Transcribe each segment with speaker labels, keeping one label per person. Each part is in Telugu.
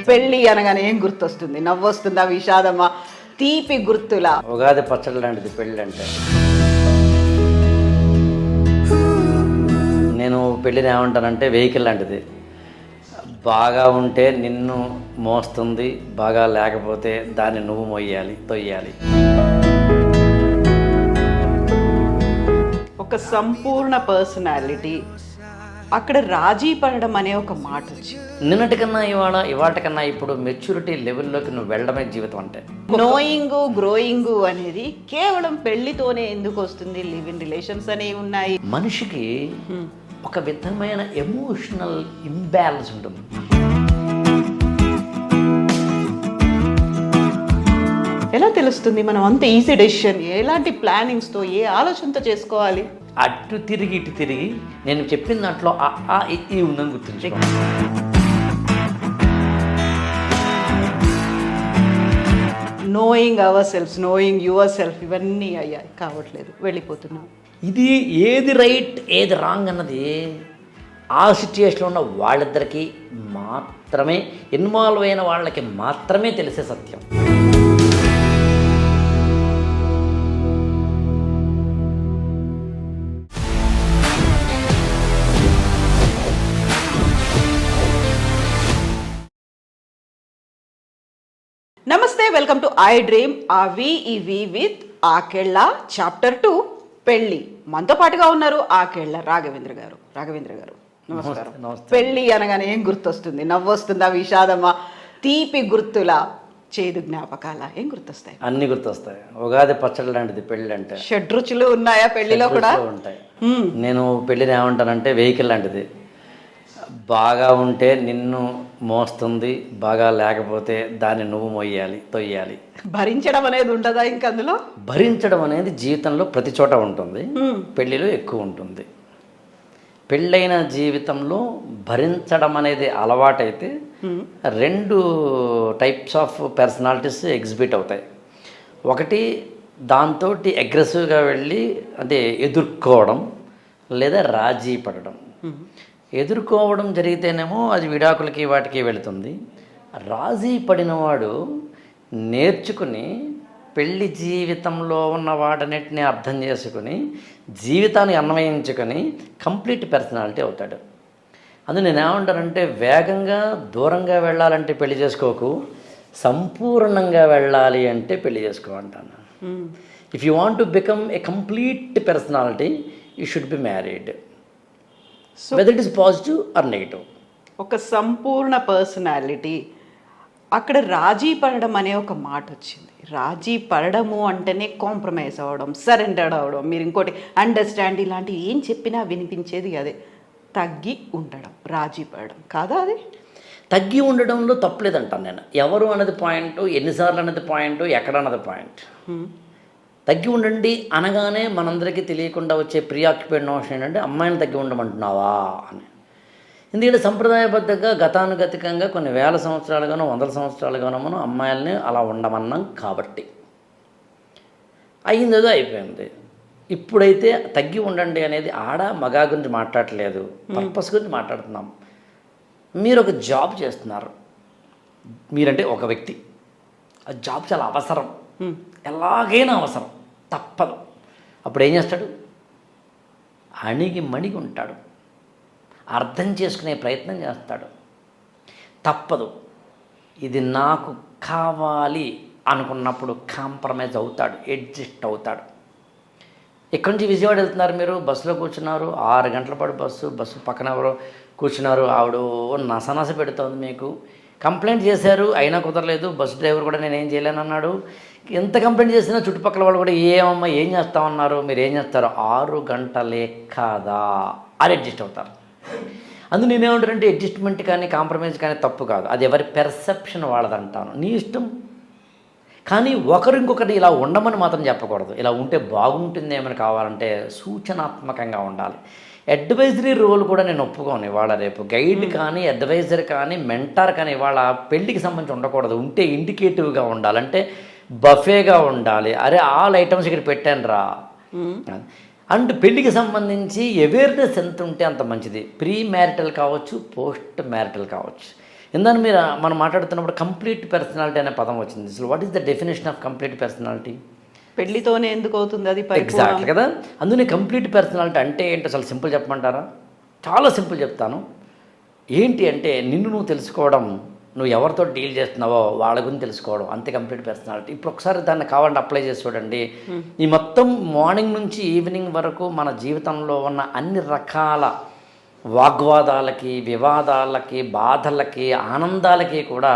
Speaker 1: పెళ్ళి అనగానే ఏం గుర్తొస్తుంది? నవ్వొస్తుందా, విషాదమా, తీపి గుర్తులా?
Speaker 2: ఉగాది పచ్చడి లాంటిది పెళ్ళి అంటే. నేను పెళ్ళిని ఏమంటానంటే వెహికల్ లాంటిది. బాగా ఉంటే నిన్ను మోస్తుంది, బాగా లేకపోతే దాన్ని నువ్వు మొయ్యాలి, తొయ్యాలి.
Speaker 1: ఒక సంపూర్ణ పర్సనాలిటీ, అక్కడ రాజీ పడడం అనే ఒక మాట వచ్చింది.
Speaker 2: నిన్నటికన్నా ఇవాటికన్నా ఇప్పుడు మెచ్యూరిటీ లెవెల్లోకి నువ్వు వెళ్ళడమే జీవితం అంటే.
Speaker 1: నోయింగ్, గ్రోయింగ్ అనేది కేవలం పెళ్లితోనే ఎందుకు వస్తుంది? లివ్ ఇన్ రిలేషన్స్ అనేవి ఉన్నాయి.
Speaker 2: మనిషికి ఒక విధమైన ఎమోషనల్ ఇంబ్యాలెన్స్ ఉంటుంది.
Speaker 1: ఎలా తెలుస్తుంది? మనం అంత ఈజీ డెసిషన్ ఎలాంటి ప్లానింగ్స్తో, ఏ ఆలోచనతో చేసుకోవాలి?
Speaker 2: అటు తిరిగి ఇటు తిరిగి నేను చెప్పిన దాంట్లో ఈ ఉందని గుర్తుంచుకో.
Speaker 1: Knowing our self, knowing your self, ఇవన్నీ అయ్యాయి కావట్లేదు, వెళ్ళిపోతున్నాం.
Speaker 2: ఇది ఏది రైట్ ఏది రాంగ్ అన్నది ఆ సిచ్యుయేషన్లో ఉన్న వాళ్ళిద్దరికీ మాత్రమే, ఇన్వాల్వ్ అయిన వాళ్ళకి మాత్రమే తెలిసే సత్యం.
Speaker 1: నమస్తే, వెల్కమ్ టు ఐ డ్రీమ్ అవి ఇవి విత్ ఆకెళ్ళ చాప్టర్ 2 పెళ్ళి. మనతో పాటుగా ఉన్నారు ఆకెళ్ళ రాఘవేంద్ర గారు. రాఘవేంద్ర గారు నమస్కారం. పెళ్ళి అనగానే ఏం గుర్తొస్తుంది? నవ్వొస్తుందా, విషాదమా, తీపి గుర్తులా, చేదు జ్ఞాపకాల, ఏం గుర్తొస్తాయి?
Speaker 2: అన్ని గుర్తొస్తాయి. ఉగాది పచ్చడి లాంటిది పెళ్ళి అంటే.
Speaker 1: షడ్రుచులు ఉన్నాయా పెళ్లిలో కూడా?
Speaker 2: ఉంటాయి. నేను పెళ్ళిని ఏమంటానంటే వెహికల్ లాంటిది. బాగా ఉంటే నిన్ను మోస్తుంది, బాగా లేకపోతే దాన్ని నువ్వు మొయ్యాలి, తొయ్యాలి.
Speaker 1: భరించడం అనేది ఉంటుందా ఇంక అందులో?
Speaker 2: భరించడం అనేది జీవితంలో ప్రతి చోట ఉంటుంది, పెళ్ళిలో ఎక్కువ ఉంటుంది. పెళ్ళైన జీవితంలో భరించడం అనేది అలవాటైతే 2 టైప్స్ ఆఫ్ పర్సనాలిటీస్ ఎగ్జిబిట్ అవుతాయి. ఒకటి దాంతో అగ్రెసివ్గా వెళ్ళి అంటే ఎదుర్కోవడం, లేదా రాజీ పడడం. ఎదుర్కోవడం జరిగితేనేమో అది విడాకులకి వాటికి వెళుతుంది. రాజీ పడినవాడు నేర్చుకుని పెళ్లి జీవితంలో ఉన్న వాటన్నిటిని అర్థం చేసుకుని జీవితాన్ని అన్వయించుకొని కంప్లీట్ పర్సనాలిటీ అవుతాడు. అందులో నేను ఏమంటానంటే వేగంగా దూరంగా వెళ్ళాలంటే పెళ్లి చేసుకోకు, సంపూర్ణంగా వెళ్ళాలి అంటే పెళ్లి చేసుకో అంటాను. If you want to become a complete personality you should be married, whether it is positive or negative.
Speaker 1: ఒక సంపూర్ణ పర్సనాలిటీ, అక్కడ రాజీ పడడం అనే ఒక మాట వచ్చింది. రాజీ పడడము అంటేనే కాంప్రమైజ్ అవ్వడం, సరెండర్ అవ్వడం, మీరు ఇంకోటి అండర్స్టాండ్, ఇలాంటివి ఏం చెప్పినా వినిపించేది అదే. తగ్గి ఉండడం, రాజీ పడడం కాదా అది?
Speaker 2: తగ్గి ఉండడంలో తప్పలేదంటాను నేను. ఎవరు అన్నది పాయింట్, ఎన్నిసార్లు అన్నది పాయింట్, ఎక్కడ అన్నది పాయింట్. తగ్గి ఉండండి అనగానే మనందరికీ తెలియకుండా వచ్చే ప్రీఆక్యుపైడ్ నోషన్ ఏంటంటే అమ్మాయిని తగ్గి ఉండమంటున్నావా అని. ఎందుకంటే సంప్రదాయబద్ధంగా గతానుగతికంగా కొన్ని వేల సంవత్సరాలుగానో 100 సంవత్సరాలుగానో మనం అమ్మాయిల్ని అలా ఉండమన్నాం కాబట్టి అయ్యిందేదో అయిపోయింది. ఇప్పుడైతే తగ్గి ఉండండి అనేది ఆడ మగా గురించి మాట్లాడట్లేదు, పర్పస్ గురించి మాట్లాడుతున్నాం. మీరు ఒక జాబ్ చేస్తున్నారు, మీరంటే ఒక వ్యక్తి, ఆ జాబ్ చాలా అవసరం, ఎలాగైనా అవసరం, తప్పదు. అప్పుడు ఏం చేస్తాడు? అణిగి మణిగి ఉంటాడు, అర్థం చేసుకునే ప్రయత్నం చేస్తాడు. తప్పదు, ఇది నాకు కావాలి అనుకున్నప్పుడు కాంప్రమైజ్ అవుతాడు, అడ్జస్ట్ అవుతాడు. ఇక్కడి నుంచి విజయవాడ వెళ్తున్నారు, మీరు బస్సులో కూర్చున్నారు, 6 గంటల పాటు బస్సు పక్కన ఎవరో కూర్చున్నారు, ఆవిడ నసనస పెడుతోంది, మీకు కంప్లైంట్ చేశారు అయినా కుదరలేదు, బస్సు డ్రైవర్ కూడా నేనేం చేయలేను అన్నాడు. ఎంత కంప్లైంట్ చేసినా చుట్టుపక్కల వాళ్ళు కూడా ఏమమ్మా ఏం చేస్తామన్నారు, మీరు ఏం చేస్తారు, 6 గంటలే కాదా అని అడ్జస్ట్ అవుతారు. అందుకు నేనేమంటానంటే అడ్జస్ట్మెంట్ కానీ కాంప్రమైజ్ కానీ తప్పు కాదు, అది ఎవరి పెర్సెప్షన్ వాళ్ళదంటాను, నీ ఇష్టం. కానీ ఒకరు ఇంకొకటి ఇలా ఉండమని మాత్రం చెప్పకూడదు. ఇలా ఉంటే బాగుంటుందేమని కావాలంటే సూచనాత్మకంగా ఉండాలి. అడ్వైజరీ రోల్ కూడా నేను ఒప్పుకోను. ఇవాళ రేపు గైడ్ కానీ అడ్వైజర్ కానీ మెంటార్ కానీ ఇవాళ పెళ్ళికి సంబంధించి ఉండకూడదు. ఉంటే ఇండికేటివ్గా ఉండాలి, అంటే బఫేగా ఉండాలి. అరే ఆల్ ఐటమ్స్ ఇక్కడ పెట్టాను రా. అండ్ పెళ్ళికి సంబంధించి అవేర్నెస్ ఎంత ఉంటే అంత మంచిది. ప్రీ మ్యారిటల్ కావచ్చు, పోస్ట్ మ్యారిటల్ కావచ్చు. ఇందాక మనం మాట్లాడుతున్నప్పుడు కంప్లీట్ పర్సనాలిటీ అనే పదం వచ్చింది. అసలు what is the definition of complete personality?
Speaker 1: పెళ్లితోనే ఎందుకు అవుతుంది అది
Speaker 2: ఎగ్జాక్ట్లీ కదా. అందుకని కంప్లీట్ పర్సనాలిటీ అంటే ఏంటో అసలు సింపుల్ చెప్పమంటారా? చాలా సింపుల్ చెప్తాను. ఏంటి అంటే నిన్ను నువ్వు తెలుసుకోవడం, నువ్వు ఎవరితో డీల్ చేస్తున్నావో వాళ్ళ గురించి తెలుసుకోవడం, అంతే కంప్లీట్ పర్సనాలిటీ. ఇప్పుడు ఒకసారి దాన్ని కావాలంటే అప్లై చేసి చూడండి. ఈ మొత్తం మార్నింగ్ నుంచి ఈవినింగ్ వరకు మన జీవితంలో ఉన్న అన్ని రకాల వాగ్వాదాలకి, వివాదాలకి, బాధలకి, ఆనందాలకి కూడా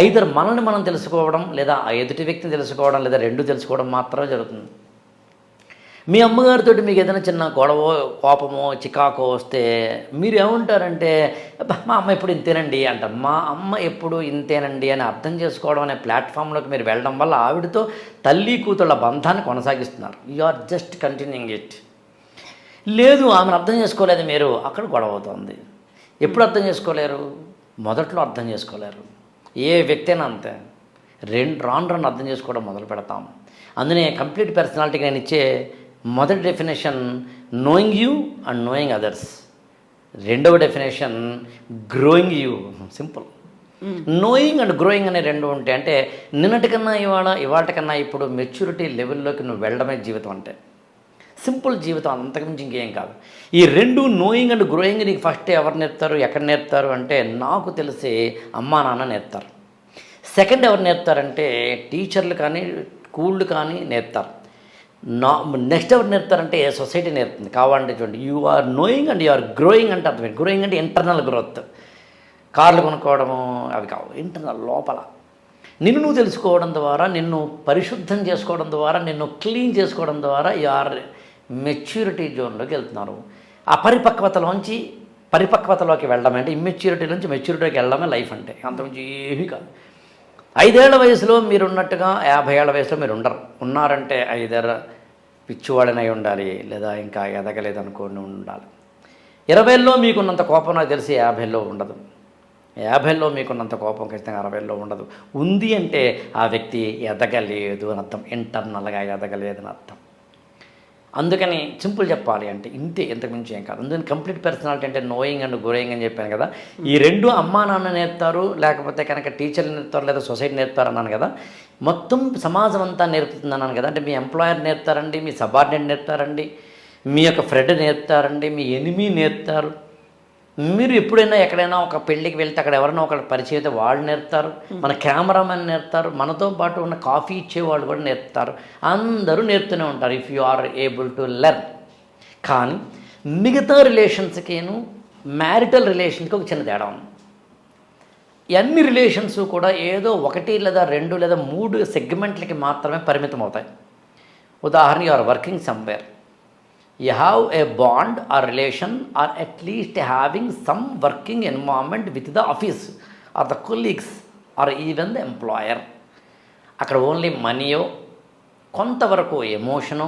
Speaker 2: ఐదర్ మనల్ని మనం తెలుసుకోవడం, లేదా ఆ ఎదుటి వ్యక్తిని తెలుసుకోవడం, లేదా రెండు తెలుసుకోవడం మాత్రమే జరుగుతుంది. మీ అమ్మగారితో మీకు ఏదైనా చిన్న గొడవ, కోపమో, చికాకో వస్తే మీరు ఏమంటారంటే మా అమ్మ ఎప్పుడు ఇంతేనండి అంటారు. మా అమ్మ ఎప్పుడు ఇంతేనండి అని అర్థం చేసుకోవడం అనే ప్లాట్ఫామ్లోకి మీరు వెళ్ళడం వల్ల ఆవిడతో తల్లి కూతుళ్ళ బంధాన్ని కొనసాగిస్తున్నారు. You are just continuing it. లేదు ఆమెను అర్థం చేసుకోలేదు మీరు, అక్కడ గొడవ అవుతుంది. ఎప్పుడు అర్థం చేసుకోలేరు? మొదట్లో అర్థం చేసుకోలేరు. ఏ వ్యక్తి అయినా అంతే. రాను అర్థం చేసుకోవడం మొదలు పెడతాం. అందునే కంప్లీట్ పర్సనాలిటీకి నేను ఇచ్చే మొదటి definition knowing you and knowing others. రెండవ definition growing you. Simple. Knowing and growing అనే రెండు ఉంటాయి. అంటే నిన్నటికన్నా ఇవాళకన్నా ఇప్పుడు మెచ్యూరిటీ లెవెల్లోకి నువ్వు వెళ్ళడమే జీవితం అంటే. సింపుల్ జీవితం, అంతకుమించి ఇంకేం కాదు. ఈ రెండు నోయింగ్ అండ్ గ్రోయింగ్ నీకు ఫస్ట్ ఎవరు నేర్పుతారు, ఎక్కడ నేర్పుతారు అంటే నాకు తెలిసి అమ్మా నాన్న నేర్పుతారు. సెకండ్ ఎవరు నేర్పుతారంటే టీచర్లు కానీ స్కూళ్ళు కానీ నేర్పుతారు. నెక్స్ట్ ఎవరు నేర్పుతారంటే సొసైటీ నేర్పుతుంది. కావాలంటే చూడండి, you are knowing and you are growing అంటే అర్థం. గ్రోయింగ్ అంటే ఇంటర్నల్ గ్రోత్. కార్లు కొనుక్కోవడము అవి కావు, ఇంటర్నల్ లోపల నిన్ను నువ్వు తెలుసుకోవడం ద్వారా, నిన్ను పరిశుద్ధం చేసుకోవడం ద్వారా, నిన్ను క్లీన్ చేసుకోవడం ద్వారా యు ఆర్ మెచ్యూరిటీ జోన్లోకి వెళ్తున్నారు. ఆ పరిపక్వతలోకి వెళ్ళడం అంటే ఇమ్మెచ్యూరిటీ నుంచి మెచ్యూరిటీకి వెళ్ళడమే లైఫ్ అంటే. అంతకుమించి ఏమీ కాదు. 5 ఏళ్ల వయసులో మీరున్నట్టుగా 50 ఏళ్ల వయసులో మీరు ఉన్నారంటే ఐదర్ పిచ్చివాడనై ఉండాలి, లేదా ఇంకా ఎదగలేదనుకోని ఉండాలి. 20లో మీకున్నంత కోపం నాకు తెలిసి 50లో ఉండదు. 50లో మీకున్నంత కోపం ఖచ్చితంగా 60లో ఉండదు. ఉంది అంటే ఆ వ్యక్తి ఎదగలేదు అని అర్థం, ఇంటర్నల్గా ఎదగలేదని అర్థం. అందుకని సింపుల్ చెప్పాలి అంటే ఇంతే, ఇంతకుమించి ఏం కాదు. అందుకని కంప్లీట్ పర్సనాలిటీ అంటే నోయింగ్ అండ్ గ్రోయింగ్ అని చెప్పాను కదా. ఈ రెండు అమ్మా నాన్న నేర్పుతారు, లేకపోతే కనుక టీచర్లు నేర్పుతారు, లేదా సొసైటీ నేర్పుతారు అన్నాను కదా. మొత్తం సమాజం అంతా నేర్పుతుంది అన్నాను కదా. అంటే మీ ఎంప్లాయర్ నేర్పుతారండి, మీ సబార్డినేట్ నేర్పుతారండి, మీ యొక్క ఫ్రెండ్ నేర్పుతారండి, మీ ఎనిమీ నేర్పుతారు. మీరు ఎప్పుడైనా ఎక్కడైనా ఒక పెళ్ళికి వెళ్తే అక్కడ ఎవరైనా ఒకళ్ళు పరిచయం అయితే వాళ్ళు నేర్పుతారు. మన కెమెరామెన్ నేర్పుతారు, మనతో పాటు ఉన్న కాఫీ ఇచ్చేవాళ్ళు కూడా నేర్పుతారు. అందరూ నేర్పుతూనే ఉంటారు if you are able to learn. కానీ మిగతా రిలేషన్స్కిను మ్యారిటల్ రిలేషన్కి ఒక చిన్న తేడా ఉంది. అన్ని రిలేషన్స్ కూడా ఏదో 1 లేదా 2 లేదా 3 సెగ్మెంట్లకి మాత్రమే పరిమితం అవుతాయి. ఉదాహరణ, you are working somewhere, you have a bond or relation or at least having some working environment with the office or the colleagues or even the employer. అక్కడ ఓన్లీ మనీయో, కొంతవరకు ఎమోషనో,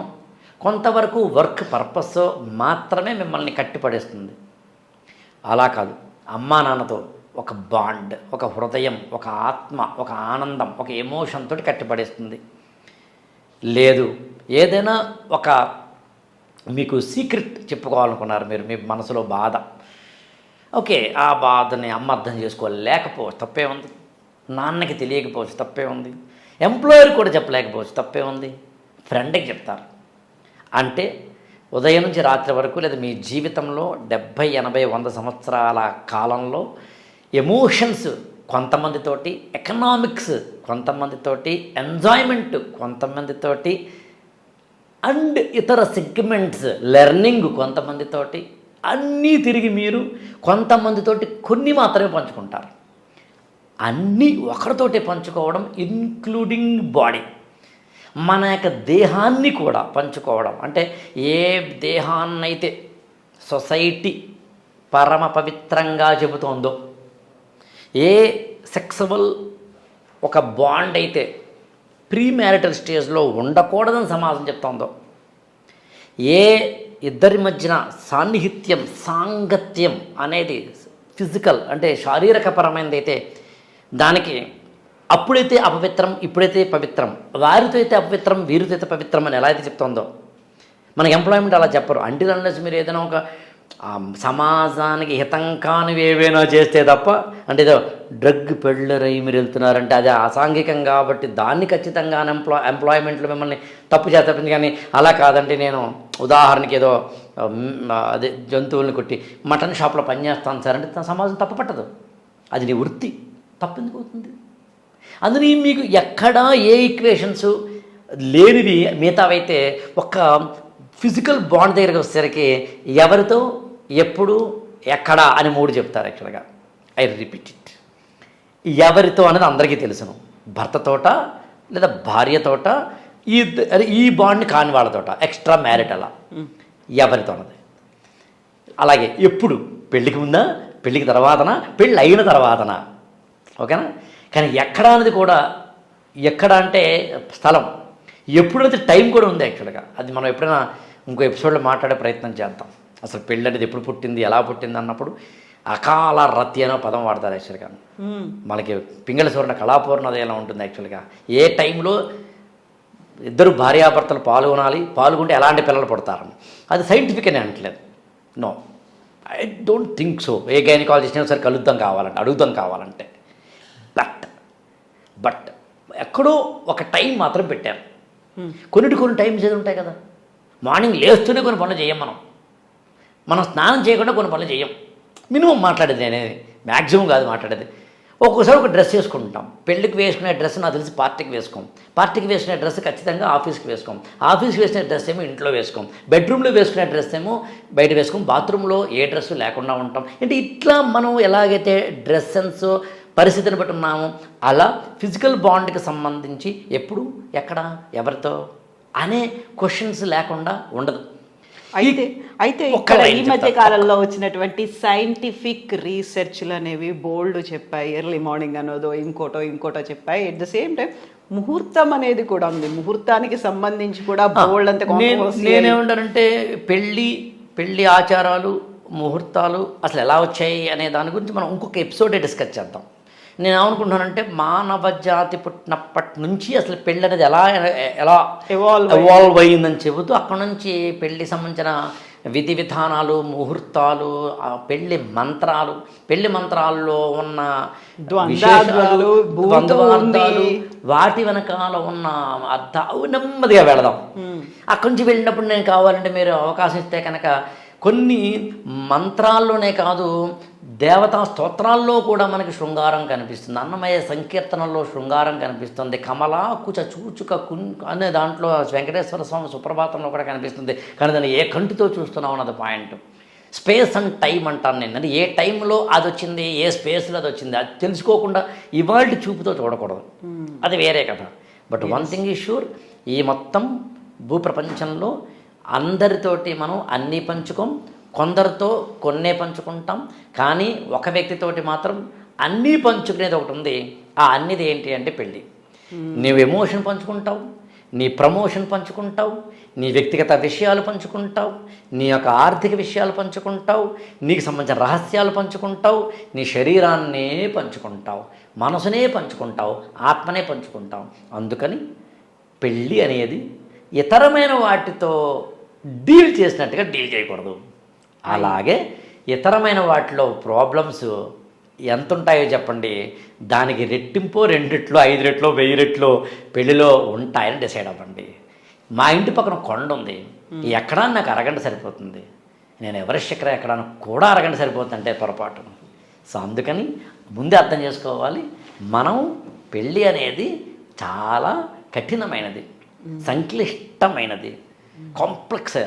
Speaker 2: కొంతవరకు వర్క్ పర్పస్సో మాత్రమే మిమ్మల్ని కట్టిపడేస్తుంది. అలా కాదు, అమ్మా నాన్నతో ఒక బాండ్, ఒక హృదయం, ఒక ఆత్మ, ఒక ఆనందం, ఒక ఎమోషన్ తోటి కట్టిపడేస్తుంది. లేదు ఏదైనా ఒక మీకు సీక్రెట్ చెప్పుకోవాలనుకున్నారు, మీరు మీ మనసులో బాధ, ఓకే, ఆ బాధని అమ్మ అర్థం చేసుకోలేకపోవచ్చు, తప్పే ఉంది. నాన్నకి తెలియకపోవచ్చు, తప్పే ఉంది. ఎంప్లాయర్ కూడా చెప్పలేకపోవచ్చు, తప్పే ఉంది. ఫ్రెండ్కి చెప్తారు. అంటే ఉదయం నుంచి రాత్రి వరకు, లేదా మీ జీవితంలో 70, 80, 100 సంవత్సరాల కాలంలో ఎమోషన్స్ కొంతమందితోటి, ఎకనామిక్స్ కొంతమందితోటి, ఎంజాయ్మెంట్ కొంతమందితోటి, అండ్ ఇతర సెగ్మెంట్స్ లెర్నింగ్ కొంతమందితోటి, అన్నీ తిరిగి మీరు కొంతమందితోటి కొన్ని మాత్రమే పంచుకుంటారు. అన్నీ ఒకరితోటే పంచుకోవడం, ఇన్క్లూడింగ్ బాడీ, మన యొక్క దేహాన్ని కూడా పంచుకోవడం. అంటే ఏ దేహాన్నైతే సొసైటీ పరమ పవిత్రంగా చెబుతోందో, ఏ సెక్సువల్ ఒక బాండ్ అయితే ప్రీ మ్యారిటల్ స్టేజ్లో ఉండకూడదని సమాజం చెప్తోందో, ఏ ఇద్దరి మధ్యన సాన్నిహిత్యం, సాంగత్యం అనేది ఫిజికల్ అంటే శారీరకపరమైనది అయితే దానికి అప్పుడైతే అపవిత్రం, ఇప్పుడైతే పవిత్రం, వారితో అయితే అపవిత్రం, వీరితో అయితే పవిత్రం అని ఎలా అయితే చెప్తోందో, మనకి ఎంప్లాయ్మెంట్ అలా చెప్పరు. అంటిల్ అన్లెస్ మీరు ఏదైనా ఒక సమాజానికి హితం కానివి ఏవైనా చేస్తే తప్ప, అంటే ఏదో డ్రగ్ పెళ్ళరై మీరు వెళ్తున్నారంటే అది అసాంఘికం కాబట్టి దాన్ని ఖచ్చితంగా ఎంప్లాయ్మెంట్లో మిమ్మల్ని తప్పు చేస్తుంది. కానీ అలా కాదంటే నేను ఉదాహరణకి ఏదో అదే జంతువుల్ని కొట్టి మటన్ షాప్లో పనిచేస్తాను సార్ అంటే సమాజం తప్పు పట్టదు. అది నీ వృత్తి, తప్పెందుకు అవుతుంది? అందుని మీకు ఎక్కడా ఏ ఈక్వేషన్స్ లేనిది మిగతావైతే ఒక ఫిజికల్ బాండ్ దగ్గరికి వచ్చేసరికి ఎవరితో ఎప్పుడు ఎక్కడ అని 3 చెప్తారు. యాక్చువల్గా ఐ రిపీట్ ఇట్, ఎవరితో అనేది అందరికీ తెలుసును. భర్తతోట లేదా భార్యతోట, ఈ బాండ్ని కాని వాళ్ళతోట, ఎక్స్ట్రా మ్యారిట్ అలా ఎవరితో అన్నది. అలాగే ఎప్పుడు పెళ్ళికి ముందా, పెళ్ళికి తర్వాతనా, పెళ్ళి అయిన తర్వాతనా, ఓకేనా? కానీ ఎక్కడ అనేది కూడా, ఎక్కడ అంటే స్థలం, ఎప్పుడైతే టైం కూడా ఉంది. యాక్చువల్గా అది మనం ఎప్పుడైనా ఇంకో ఎపిసోడ్లో మాట్లాడే ప్రయత్నం చేద్దాం. అసలు పెళ్ళి అనేది ఎప్పుడు పుట్టింది, ఎలా పుట్టింది అన్నప్పుడు అకాల రతి అనే పదం వాడతారు. యాక్చువల్గా మనకి పింగళ సూర్ణ కళాపూర్ణ అది ఎలా ఉంటుంది. యాక్చువల్గా ఏ టైంలో ఇద్దరు భార్యాభర్తలు పాల్గొంటే ఎలాంటి పిల్లలు పుడతారని అది సైంటిఫిక్ అని అనట్లేదు. No, I don't think so. A gynaecologist ఒకసారి అడుగుదాం కావాలంటే బట్ ఎక్కడో ఒక టైం మాత్రం పెట్టారు. కొన్ని టైమ్స్ ఏది ఉంటాయి కదా. మార్నింగ్ లేస్తూనే కొన్ని పనులు చేయం, మనం స్నానం చేయకుండా కొన్ని పనులు చేయం. మినిమం మాట్లాడేది అనేది, మ్యాక్సిమం కాదు మాట్లాడేది. ఒక్కోసారి ఒక డ్రెస్ వేసుకుంటాం. పెళ్ళికి వేసుకునే డ్రెస్ నాకు తెలిసి పార్టీకి వేసుకునే డ్రెస్ ఖచ్చితంగా ఆఫీస్కి వేసుకునే డ్రెస్ ఏమో ఇంట్లో వేసుకోం. బెడ్రూమ్లో వేసుకునే డ్రెస్ ఏమో బయట వేసుకోం. బాత్రూంలో ఏ డ్రెస్సు లేకుండా ఉంటాం. అంటే ఇట్లా మనం ఎలాగైతే డ్రెస్ సెన్స్ పరిస్థితిని బట్టి ఉన్నాము, అలా ఫిజికల్ బాండ్కి సంబంధించి ఎప్పుడు, ఎక్కడ, ఎవరితో అనే క్వశ్చన్స్ లేకుండా ఉండదు.
Speaker 1: అయితే ఇక్కడ ఈ మధ్య కాలంలో వచ్చినటువంటి సైంటిఫిక్ రీసెర్చ్లు అనేవి బోల్డ్ చెప్పాయి. ఎర్లీ మార్నింగ్ అనోదో ఇంకోటో చెప్పాయి. ఎట్ ద సేమ్ టైం ముహూర్తం అనేది కూడా ఉంది. ముహూర్తానికి సంబంధించి కూడా బోల్డ్ అంత
Speaker 2: నేనేమంటానంటే పెళ్ళి ఆచారాలు, ముహూర్తాలు అసలు ఎలా వచ్చాయి అనే దాని గురించి మనం ఇంకొక ఎపిసోడే డిస్కస్ చేద్దాం. నేను ఏమనుకుంటున్నానంటే మానవ జాతి పుట్టినప్పటి నుంచి అసలు పెళ్ళి అనేది ఎలా ఎవాల్వ్ అయ్యిందని చెబుతూ అక్కడ నుంచి పెళ్ళి సంబంధించిన విధి విధానాలు, ముహూర్తాలు, పెళ్లి మంత్రాల్లో ఉన్న ద్వంద్వార్థాలు, వాటి వెనకాల ఉన్న అర్థాలు నెమ్మదిగా వెళదాం. అక్కడి నుంచి వెళ్ళినప్పుడు నేను కావాలంటే మీరు అవకాశం ఇస్తే కనుక కొన్ని మంత్రాల్లోనే కాదు, దేవతా స్తోత్రాల్లో కూడా మనకి శృంగారం కనిపిస్తుంది. అన్నమయ్య సంకీర్తనలో శృంగారం కనిపిస్తుంది. కమలా కుచ చూచుక అనే దాంట్లో వెంకటేశ్వర స్వామి సుప్రభాతంలో కూడా కనిపిస్తుంది. కానీ దాన్ని ఏ కంటితో చూస్తున్నాం అన్నది పాయింట్. స్పేస్ అండ్ టైం అంటాను నేను. అంటే ఏ టైంలో అది వచ్చింది, ఏ స్పేస్లో అది వచ్చింది, అది తెలుసుకోకుండా ఇవాళ చూపుతో చూడకూడదు, అది వేరే కథ. But one thing is sure, ఈ మొత్తం భూప్రపంచంలో అందరితోటి మనం అన్నీ పంచుకోం, కొందరితో కొన్నే పంచుకుంటాం. కానీ ఒక వ్యక్తితోటి మాత్రం అన్నీ పంచుకునేది ఒకటి ఉంది. ఆ అన్నిది ఏంటి అంటే పెళ్ళి. నీవు ఎమోషన్ పంచుకుంటావు, నీ ప్రమోషన్ పంచుకుంటావు, నీ వ్యక్తిగత విషయాలు పంచుకుంటావు, నీ యొక్క ఆర్థిక విషయాలు పంచుకుంటావు, నీకు సంబంధించిన రహస్యాలు పంచుకుంటావు, నీ శరీరాన్నే పంచుకుంటావు, మనసునే పంచుకుంటావు, ఆత్మనే పంచుకుంటావు. అందుకని పెళ్ళి అనేది ఇతరమైన వాటితో డీల్ చేసినట్టుగా డీల్ చేయకూడదు. అలాగే ఇతరమైన వాటిలో ప్రాబ్లమ్స్ ఎంత ఉంటాయో చెప్పండి, దానికి రెట్టింపో 2 రెట్లు 5 రెట్లు 1000 రెట్లు పెళ్ళిలో ఉంటాయని డిసైడ్ అవ్వండి. మా ఇంటి పక్కన కొండ ఉంది, ఎక్కడా నాకు అరగంట సరిపోతుంది, నేను ఎవరెస్ట్ ఎక్కడ ఎక్కడా కూడా అరగంట సరిపోతుందంటే పొరపాటు. సో అందుకని ముందే అర్థం చేసుకోవాలి, మనం పెళ్ళి అనేది చాలా కఠినమైనది, సంక్లిష్టమైనది, కాంప్లెక్స్,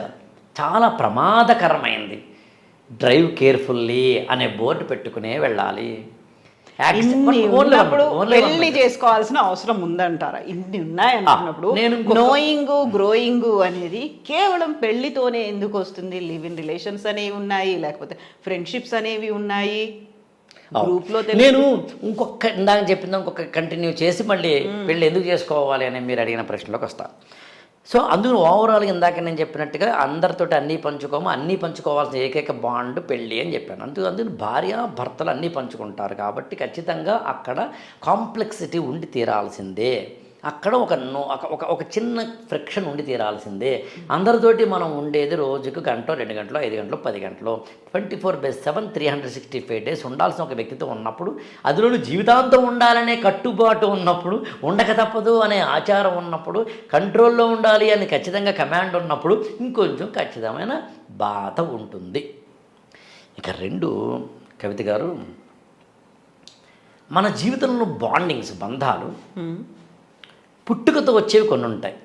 Speaker 2: చాలా ప్రమాదకరమైనది. డ్రైవ్ కేర్ఫుల్లీ అనే బోర్డు పెట్టుకునే వెళ్ళాలి.
Speaker 1: పెళ్లి చేసుకోవాల్సిన అవసరం ఉందంటారా? ఇన్ని ఉన్నాయన్నప్పుడు నోయింగ్ గ్రోయింగ్ అనేది కేవలం పెళ్లితోనే ఎందుకు వస్తుంది? లివ్ ఇన్ రిలేషన్స్ అనేవి ఉన్నాయి, లేకపోతే ఫ్రెండ్షిప్స్ అనేవి ఉన్నాయి. గ్రూప్లో
Speaker 2: నేను ఇందాక చెప్పిందా ఇంకొక కంటిన్యూ చేసి మళ్ళీ పెళ్ళి ఎందుకు చేసుకోవాలి అని మీరు అడిగిన ప్రశ్నలోకి వస్తాను. సో అందుకు ఓవరాల్గా ఇందాక నేను చెప్పినట్టుగా అందరితోటి అన్నీ పంచుకోవాల్సిన ఏకైక బాండ్ పెళ్ళి అని చెప్పాను. అందుకు భార్య భర్తలు అన్నీ పంచుకుంటారు కాబట్టి ఖచ్చితంగా అక్కడ కాంప్లెక్సిటీ ఉండి తీరాల్సిందే. అక్కడ ఒక చిన్న ఫ్రిక్షన్ ఉండి తీరాల్సిందే. అందరితోటి మనం ఉండేది రోజుకు గంట 2 గంటలు 5 గంటలు 10 గంటలు 24/7 365 డేస్ ఉండాల్సిన ఒక వ్యక్తితో ఉన్నప్పుడు, అందులోనూ జీవితాంతం ఉండాలనే కట్టుబాటు ఉన్నప్పుడు, ఉండక తప్పదు అనే ఆచారం ఉన్నప్పుడు, కంట్రోల్లో ఉండాలి అని ఖచ్చితంగా కమాండ్ ఉన్నప్పుడు ఇంకొంచెం ఖచ్చితమైన బాధ ఉంటుంది. ఇక 2, కవిత గారు, మన జీవితంలో బాండింగ్స్, బంధాలు పుట్టుకతో వచ్చేవి కొన్ని ఉంటాయి.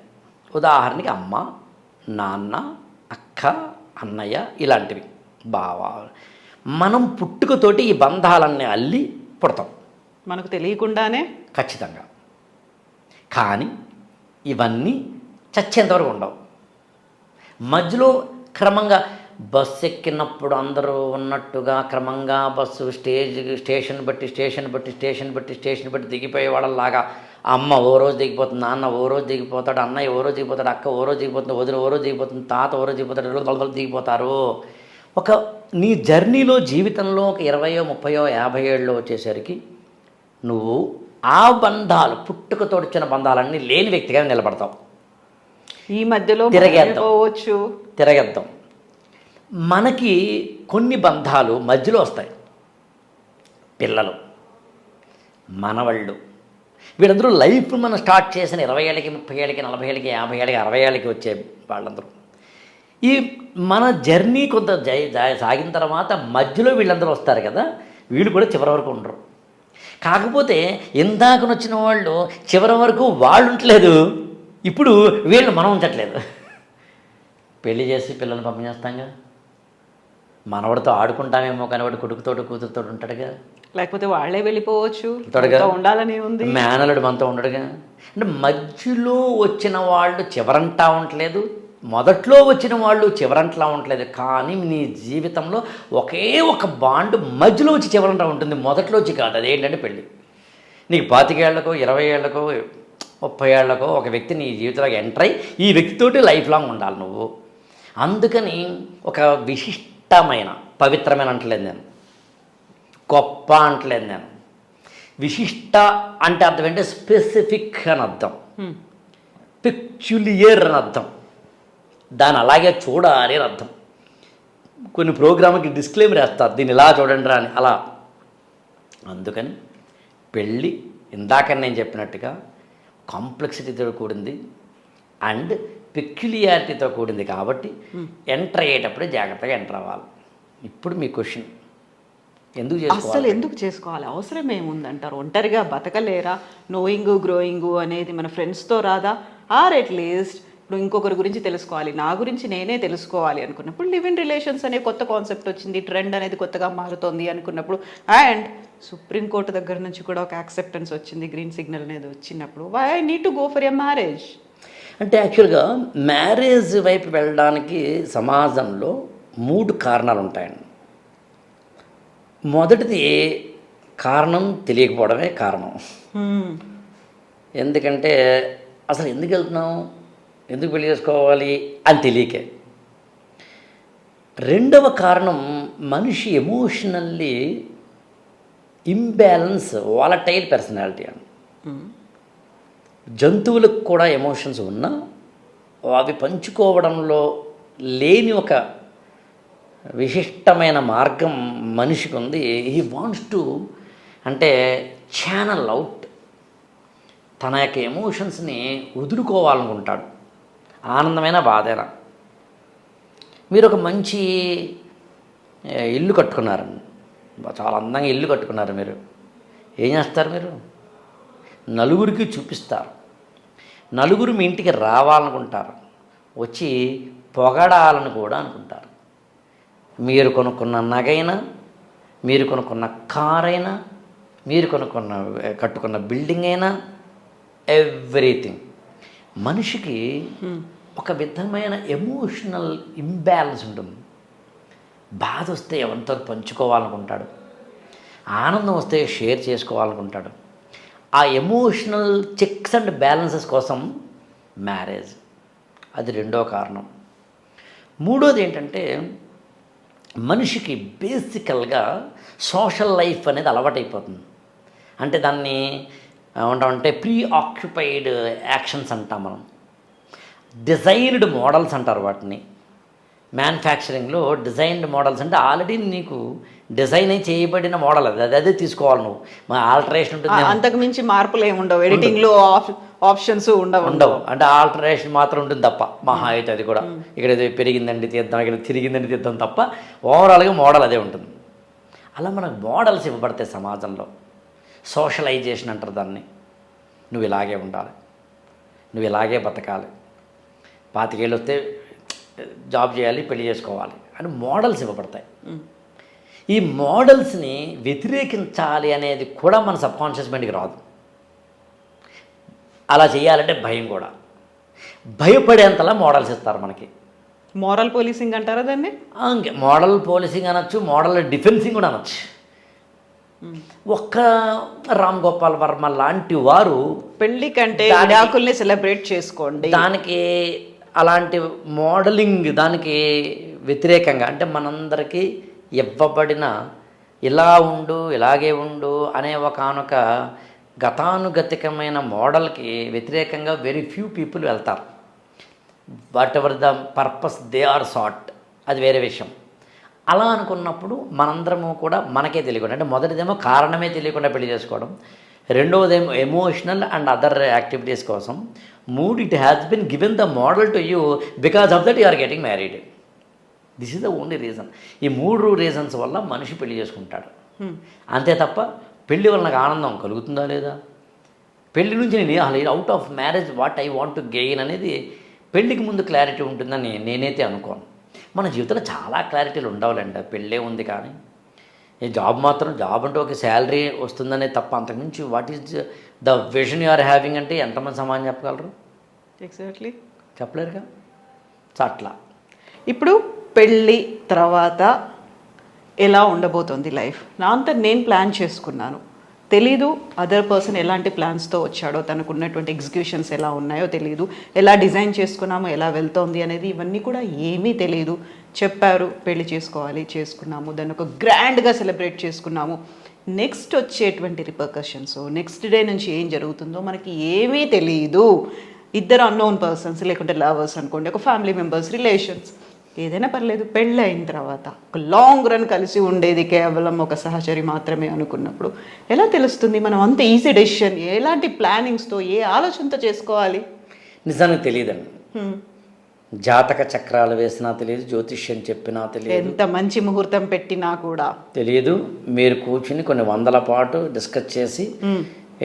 Speaker 2: ఉదాహరణకి అమ్మ, నాన్న, అక్క, అన్నయ్య, ఇలాంటివి బావ. మనం పుట్టుకతోటి ఈ బంధాలన్నీ అల్లి పుడతాం,
Speaker 1: మనకు తెలియకుండానే.
Speaker 2: ఖచ్చితంగా. కానీ ఇవన్నీ చచ్చేంతవరకు ఉండవు. మధ్యలో క్రమంగా బస్సు ఎక్కినప్పుడు అందరూ ఉన్నట్టుగా క్రమంగా బస్సు స్టేషన్ బట్టి దిగిపోయే వాళ్ళలాగా అమ్మ ఓ రోజు దిగిపోతుంది, నాన్న ఓ రోజు దిగిపోతాడు, అన్నయ్య ఓ రోజు దిగిపోతాడు, అక్క ఓ రోజు దిగిపోతుంది, వదిన ఓ రోజు దిగిపోతుంది, తాత ఓ రోజు దిగిపోతాడు, రోజు దిగిపోతారు. ఒక నీ జర్నీలో జీవితంలో ఒక 20, 30, 50 ఏళ్ళు వచ్చేసరికి నువ్వు ఆ బంధాలు, పుట్టుకతో వచ్చిన బంధాలన్నీ లేని వ్యక్తిగా నిలబడతావు.
Speaker 1: ఈ మధ్యలో తిరగేద్దాం.
Speaker 2: మనకి కొన్ని బంధాలు మధ్యలో వస్తాయి. పిల్లలు, మనవళ్ళు, వీళ్ళందరూ లైఫ్ మనం స్టార్ట్ చేసిన 20 ఏళ్ళకి, 30 ఏళ్ళకి, 40 ఏళ్ళకి, 50 ఏళ్ళకి, 60 ఏళ్ళకి వచ్చే వాళ్ళందరూ. ఈ మన జర్నీ కొంత సాగిన తర్వాత మధ్యలో వీళ్ళందరూ వస్తారు కదా, వీళ్ళు కూడా చివరి వరకు ఉండరు. కాకపోతే ఇందాకనొచ్చిన వాళ్ళు చివరి వరకు వాళ్ళు ఉండట్లేదు, ఇప్పుడు వీళ్ళు మనం ఉంచట్లేదు. పెళ్లి చేసి పిల్లల్ని పంపించేస్తాంగా, మనవాడితో ఆడుకుంటామేమో కానీ వాడు కొడుకుతోటి కూతురుతో ఉంటాడుగా,
Speaker 1: లేకపోతే వాళ్ళే వెళ్ళిపోవచ్చు, ఉండాలని ఉంది.
Speaker 2: మేనలుడు మనతో ఉండడుగా. అంటే మధ్యలో వచ్చిన వాళ్ళు చివరంటా ఉండలేదు, మొదట్లో వచ్చిన వాళ్ళు చివరంటలా ఉండలేదు. కానీ నీ జీవితంలో ఒకే ఒక బాండ్ మధ్యలో వచ్చి చివరంటా ఉంటుంది, మొదట్లో వచ్చి కాదు. అదేంటంటే పెళ్ళి. నీకు 25 ఏళ్లకో 20 ఏళ్లకో 30 ఏళ్లకో ఒక వ్యక్తి నీ జీవితంలోకి ఎంటర్ అయ్యి ఈ వ్యక్తితోటి లైఫ్ లాంగ్ ఉండాలి నువ్వు. అందుకని ఒక విశిష్టమైన, పవిత్రమైన అంటలేదు నేను, గొప్ప అంటలేదు నేను. విశిష్ట అంటే అర్థం ఏంటంటే స్పెసిఫిక్ అని అర్థం, పెక్యులియర్ అని అర్థం, దాన్ని అలాగే చూడాలి అని అర్థం. కొన్ని ప్రోగ్రామ్కి డిస్క్లైమర్ వేస్తారు, దీన్ని ఇలా చూడండి రా అని, అలా. అందుకని పెళ్ళి ఇందాక నేను చెప్పినట్టుగా కాంప్లెక్సిటీతో కూడింది అండ్ పెక్యులియారిటీతో కూడింది. కాబట్టి ఎంటర్ అయ్యేటప్పుడే జాగ్రత్తగా ఎంటర్ అవ్వాలి. ఇప్పుడు మీ క్వశ్చన్,
Speaker 1: ఎందుకు చేసుకోవాలి, అవసరం ఏముందంటారు? ఒంటరిగా బతకలేరా? నోయింగ్ గ్రోయింగ్ అనేది మన ఫ్రెండ్స్తో రాదా? ఆర్ అట్లీస్ట్ ఇప్పుడు ఇంకొకరి గురించి తెలుసుకోవాలి, నా గురించి నేనే తెలుసుకోవాలి అనుకున్నప్పుడు లివ్ ఇన్ రిలేషన్స్ అనే కొత్త కాన్సెప్ట్ వచ్చింది, ట్రెండ్ అనేది కొత్తగా మారుతోంది అనుకున్నప్పుడు, అండ్ సుప్రీంకోర్టు దగ్గర నుంచి కూడా ఒక యాక్సెప్టెన్స్ వచ్చింది, గ్రీన్ సిగ్నల్ అనేది వచ్చినప్పుడు, why I need to go for a marriage?
Speaker 2: అంటే యాక్చువల్గా మ్యారేజ్ వైపు వెళ్ళడానికి సమాజంలో 3 కారణాలు ఉంటాయండి. మొదటిది కారణం తెలియకపోవడమే కారణం. ఎందుకంటే అసలు ఎందుకు వెళ్తున్నాం, ఎందుకు పెళ్లి చేసుకోవాలి అని తెలియకే. రెండవ కారణం మనిషి ఎమోషనల్లీ ఇంబ్యాలెన్స్, వాలటైల్ పర్సనాలిటీ అని. జంతువులకు కూడా ఎమోషన్స్ ఉన్నా అవి పంచుకోవడంలో లేని ఒక విశిష్టమైన మార్గం మనిషికి ఉంది. హీ వాంట్స్ టు అంటే ఛానల్ అవుట్, తన యొక్క ఎమోషన్స్ని వదులుకోవాలనుకుంటాడు, ఆనందమైన బాధైనా. మీరు ఒక మంచి ఇల్లు కట్టుకున్నారండి, చాలా అందంగా ఇల్లు కట్టుకున్నారు. మీరు ఏం చేస్తారు? మీరు నలుగురికి చూపిస్తారు, నలుగురు మీ ఇంటికి రావాలనుకుంటారు, వచ్చి పొగడాలని కూడా అనుకుంటారు. మీరు కొనుక్కున్న నగైనా, మీరు కొనుక్కున్న కారైనా, మీరు కట్టుకున్న బిల్డింగ్ అయినా, ఎవ్రీథింగ్. మనిషికి ఒక విధమైన ఎమోషనల్ ఇంబ్యాలెన్స్ ఉంటుంది. బాధ వస్తే ఎవరితో పంచుకోవాలనుకుంటాడు, ఆనందం వస్తే షేర్ చేసుకోవాలనుకుంటాడు. ఆ ఎమోషనల్ చెక్స్ అండ్ బ్యాలెన్సెస్ కోసం మ్యారేజ్, అది రెండో కారణం. మూడోది ఏంటంటే మనిషికి బేసికల్గా సోషల్ లైఫ్ అనేది అలవాటైపోతుంది. అంటే దాన్ని ఏమంటామంటే ప్రీ ఆక్యుపైడ్ యాక్షన్స్ అంటాం మనం. డిజైన్డ్ మోడల్స్ అంటారు వాటిని. మ్యానుఫ్యాక్చరింగ్లో డిజైన్డ్ మోడల్స్ అంటే ఆల్రెడీ నీకు డిజైన్ చేయబడిన మోడల్ అది అదే తీసుకోవాలి నువ్వు. మా ఆల్టరేషన్ ఉంటుంది,
Speaker 1: అంతకు మించి మార్పులు ఏమి ఉండవు, ఎడిటింగ్లో ఆప్షన్స్ ఉండవు.
Speaker 2: అంటే ఆల్టరేషన్ మాత్రం ఉంటుంది తప్ప, మహా అయితే అది కూడా ఇక్కడ ఏదో పెరిగిందండి తీద్దాం, ఇక్కడ తిరిగిందండి తీద్దాం తప్ప ఓవరాల్గా మోడల్ అదే ఉంటుంది. అలా మనకు మోడల్స్ ఇవ్వబడతాయి సమాజంలో. సోషలైజేషన్ అంటారు దాన్ని. నువ్వు ఇలాగే ఉండాలి, నువ్వు ఇలాగే బతకాలి, 25 ఏళ్ళు వస్తే జాబ్ చేయాలి, పెళ్లి చేసుకోవాలి అని మోడల్స్ ఇవ్వబడతాయి. ఈ మోడల్స్ని వ్యతిరేకించాలి అనేది కూడా మన సబ్కాన్షియస్ మైండ్కి రాదు. అలా చేయాలంటే భయం కూడా, భయపడేంతలా మోడల్స్ ఇస్తారు మనకి.
Speaker 1: మోరల్ పోలీసింగ్ అంటారా దాన్ని?
Speaker 2: ఇంకే మోడల్ పోలీసింగ్ అనొచ్చు, మోడల్ డిఫెన్సింగ్ కూడా అనొచ్చు. ఒక్క రామ్ గోపాల్ వర్మ లాంటి వారు
Speaker 1: పెళ్లి కంటే విడాకుల్ని సెలబ్రేట్ చేసుకోండి,
Speaker 2: దానికి అలాంటి మోడలింగ్ దానికి వ్యతిరేకంగా, అంటే మనందరికీ ఇవ్వబడిన ఇలా ఉండు ఇలాగే ఉండు అనే ఒకనొక గతానుగతికమైన మోడల్కి వ్యతిరేకంగా వెరీ ఫ్యూ పీపుల్ వెళ్తారు. Whatever the purpose they are sought, అది వేరే విషయం. అలా అనుకున్నప్పుడు మనందరము కూడా మనకే తెలియకుండా, అంటే మొదటిదేమో కారణమే తెలియకుండా పెళ్లి చేసుకోవడం, రెండవదేమో ఎమోషనల్ అండ్ అదర్ యాక్టివిటీస్ కోసం, మూడ్ it has been given the model to you because of that you are getting married. This is the only reason. ఈ 3 రీజన్స్ వల్ల మనిషి పెళ్లి చేసుకుంటాడు. అంతే తప్ప పెళ్లి వల్ల నాకు ఆనందం కలుగుతుందా లేదా, పెళ్లి నుంచి నేను అసలు out of marriage what I want to gain అనేది పెళ్లికి ముందు క్లారిటీ ఉంటుందని నేనైతే అనుకోను. మన జీవితంలో చాలా క్లారిటీలు ఉండవాలండి. పెళ్ళే ఉంది కానీ ఈ జాబ్ మాత్రం జాబ్ అంటే ఒక శాలరీ వస్తుందనే తప్ప అంతకుమించి what is the vision you are having అంటే ఎంతమంది సమాజం చెప్పగలరు?
Speaker 1: ఎగ్జాక్ట్లీ
Speaker 2: చెప్పలేరుగా. సో అట్లా
Speaker 1: ఇప్పుడు పెళ్ళి తర్వాత ఎలా ఉండబోతోంది లైఫ్, నా అంతా నేను ప్లాన్ చేసుకున్నాను, తెలీదు అదర్ పర్సన్ ఎలాంటి ప్లాన్స్తో వచ్చాడో, తనకు ఉన్నటువంటి ఎగ్జిక్యూషన్స్ ఎలా ఉన్నాయో తెలియదు, ఎలా డిజైన్ చేసుకున్నామో ఎలా వెళ్తోంది అనేది ఇవన్నీ కూడా ఏమీ తెలియదు. చెప్పారు పెళ్లి చేసుకోవాలి, చేసుకున్నాము, దాన్ని ఒక గ్రాండ్గా సెలబ్రేట్ చేసుకున్నాము. నెక్స్ట్ వచ్చేటువంటి రిపర్కషన్స్, నెక్స్ట్ డే నుంచి ఏం జరుగుతుందో మనకి ఏమీ తెలియదు. ఇద్దరు అన్నోన్ పర్సన్స్ లేకుంటే లవర్స్ అనుకోండి, ఒక ఫ్యామిలీ మెంబర్స్, రిలేషన్స్, ఏదైనా పర్లేదు. పెళ్ళి అయిన తర్వాత ఒక లాంగ్ రన్ కలిసి ఉండేది కేవలం ఒక సహచరి మాత్రమే అనుకున్నప్పుడు ఎలా తెలుస్తుంది మనం అంత ఈజీ డెసిషన్ ఎలాంటి ప్లానింగ్స్తో ఏ ఆలోచనతో చేసుకోవాలి?
Speaker 2: నిజానికి తెలియదండి. జాతక చక్రాలు వేసినా తెలియదు, జ్యోతిష్యం చెప్పినా తెలియదు,
Speaker 1: ఎంత మంచి ముహూర్తం పెట్టినా కూడా తెలియదు.
Speaker 2: మీరు కూర్చుని కొన్ని వందల పాటు డిస్కస్ చేసి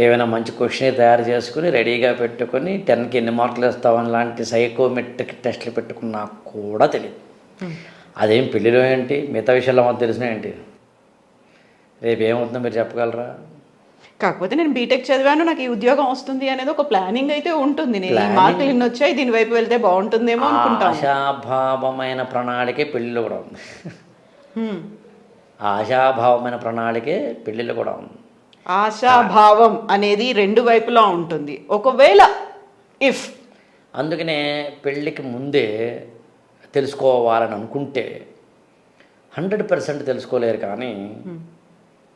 Speaker 2: ఏమైనా మంచి క్వశ్చన్ తయారు చేసుకుని రెడీగా పెట్టుకొని 10కి ఎన్ని మార్కులు వేస్తామని లాంటి సైకోమెట్రిక్ టెస్టులు పెట్టుకున్నా కూడా తెలియదు. అదేం పెళ్ళిలో ఏంటి, మిగతా విషయాల్లో మాకు తెలిసిన ఏంటి, రేపు ఏమవుతుందో మీరు చెప్పగలరా?
Speaker 1: కాకపోతే నేను బీటెక్ చదివాను, నాకు ఈ ఉద్యోగం వస్తుంది అనేది ఒక ప్లానింగ్ అయితే ఉంటుంది. నేను ఈ మార్కులు ఇన్ని వచ్చాయి, దీని వైపు వెళ్తే బాగుంటుందేమో అనుకుంటాను.
Speaker 2: ఆశాభావమైన ప్రణాళికే పెళ్ళిలో కూడా ఉంది. ఆశాభావమైన ప్రణాళికే పెళ్ళిలో కూడా ఉంది.
Speaker 1: ఆశాభావం అనేది 2 వైపులా ఉంటుంది. ఒకవేళ ఇఫ్
Speaker 2: అందుకనే పెళ్ళికి ముందే తెలుసుకోవాలని అనుకుంటే 100% తెలుసుకోలేరు, కానీ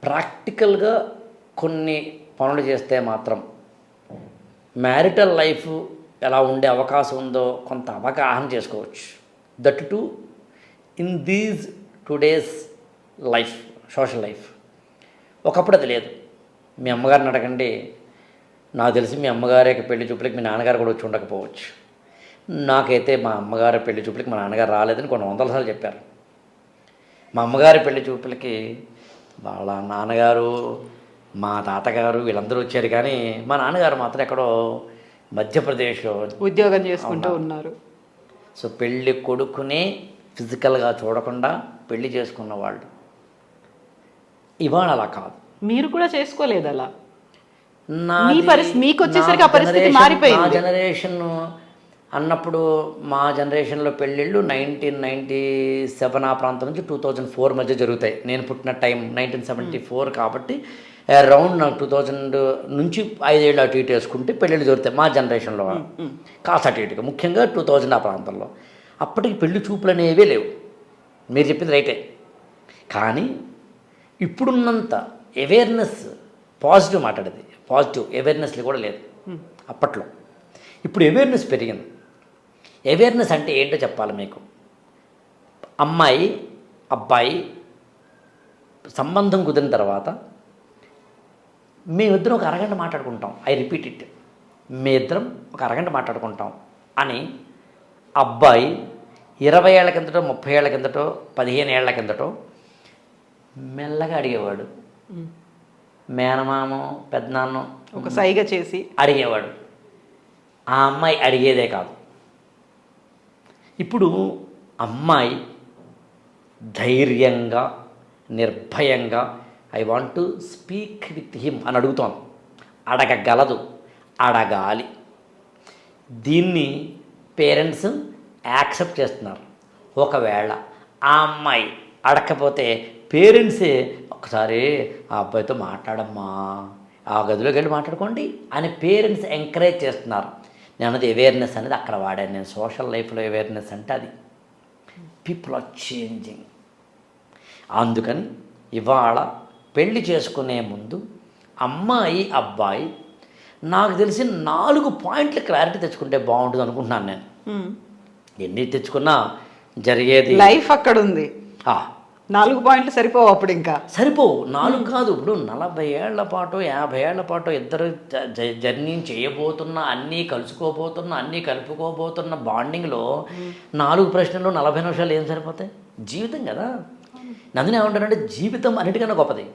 Speaker 2: ప్రాక్టికల్గా కొన్ని పనులు చేస్తే మాత్రం మ్యారిటల్ లైఫ్ ఎలా ఉండే అవకాశం ఉందో కొంత అవగాహన చేసుకోవచ్చు. That to in these today's life, social life. ఒకప్పుడు అది లేదు. మీ అమ్మగారిని అడగండి, నాకు తెలిసి మీ అమ్మగారి పెళ్లి చూపులకి మీ నాన్నగారు కూడా వచ్చి ఉండకపోవచ్చు. నాకైతే మా అమ్మగారి పెళ్లి చూపులకి మా నాన్నగారు రాలేదని కొన్ని 100 సార్లు చెప్పారు. మా అమ్మగారి పెళ్లి చూపులకి వాళ్ళ నాన్నగారు, మా తాతగారు వీళ్ళందరూ వచ్చారు, కానీ మా నాన్నగారు మాత్రం ఎక్కడో మధ్యప్రదేశ్లో
Speaker 1: ఉద్యోగం చేసుకుంటూ ఉన్నారు.
Speaker 2: సో పెళ్ళి కొడుకునే ఫిజికల్గా చూడకుండా పెళ్లి చేసుకున్న వాళ్ళు ఇవాళ అలా కాదు.
Speaker 1: మీరు కూడా చేసుకోలేదు అలా.
Speaker 2: మీకు
Speaker 1: వచ్చేసరికి ఆ పరిస్థితి మారిపోయింది.
Speaker 2: మా జనరేషన్ అన్నప్పుడు మా జనరేషన్లో పెళ్ళిళ్ళు 1997 ఆ ప్రాంతం నుంచి 2004 మధ్య జరుగుతాయి. నేను పుట్టిన టైం 1974 కాబట్టి అరౌండ్ నాకు 2000 నుంచి 5 ఏళ్ళు అటు ఇటు వేసుకుంటే పెళ్ళిళ్ళు జరుగుతాయి మా జనరేషన్లో. కాస్త అటు ఇటుగా ముఖ్యంగా 2000 ఆ ప్రాంతంలో. అప్పటికి పెళ్లి చూపులు అనేవే లేవు. మీరు చెప్పింది రైటే, కానీ ఇప్పుడున్నంత అవేర్నెస్ పాజిటివ్ మాట్లాడేది, పాజిటివ్ అవేర్నెస్లు కూడా లేదు అప్పట్లో. ఇప్పుడు అవేర్నెస్ పెరిగింది. అవేర్నెస్ అంటే ఏంటో చెప్పాలి మీకు. అమ్మాయి అబ్బాయి సంబంధం కుదిరిన తర్వాత మేమిద్దరం ఒక అరగంట మాట్లాడుకుంటాం. ఐ రిపీట్ ఇట్, మేమిద్దరం ఒక అరగంట మాట్లాడుకుంటాం అని అబ్బాయి 20 ఏళ్ల కిందటో, 30 ఏళ్ల కిందటో, 15 ఏళ్ల కిందటో మెల్లగా అడిగేవాడు. మేనమామ పెద్దనాన్న
Speaker 1: ఒక సైగ చేసి
Speaker 2: అడిగేవాడు. ఆ అమ్మాయి అడిగేదే కాదు. ఇప్పుడు అమ్మాయి ధైర్యంగా నిర్భయంగా I want to speak with him అని అడుగుతోంది. అడగగలదు, అడగాలి. దీన్ని పేరెంట్స్ యాక్సెప్ట్ చేస్తున్నారు. ఒకవేళ ఆ అమ్మాయి అడగకపోతే పేరెంట్సే ఒకసారి ఆ అబ్బాయితో మాట్లాడమ్మా, ఆ గదిలోకి వెళ్ళి మాట్లాడుకోండి అని పేరెంట్స్ ఎంకరేజ్ చేస్తున్నారు. నేను అన్నది అవేర్నెస్ అనేది అక్కడ వాడాను నేను. సోషల్ లైఫ్లో అవేర్నెస్ అంటే అది. People are changing. అందుకని ఇవాళ పెళ్లి చేసుకునే ముందు అమ్మాయి అబ్బాయి నాకు తెలిసి 4 పాయింట్లు క్లారిటీ తెచ్చుకుంటే బాగుంటుంది అనుకుంటున్నాను నేను. ఎన్ని తెచ్చుకున్నా జరిగేది
Speaker 1: లైఫ్ అక్కడ ఉంది. 4 పాయింట్లు సరిపోవు అప్పుడు, ఇంకా
Speaker 2: సరిపోవు. 4 కాదు, ఇప్పుడు 40 ఏళ్ల పాటు 50 ఏళ్ల పాటు ఇద్దరు జర్నీ చేయబోతున్న, అన్నీ కలుసుకోబోతున్న, అన్నీ కలుపుకోబోతున్న బాండింగ్లో 4 ప్రశ్నలు 40 నిమిషాలు ఏం సరిపోతాయి? జీవితం కదా. నందిని ఏమంటారంటే జీవితం అన్నిటికన్నా గొప్పది.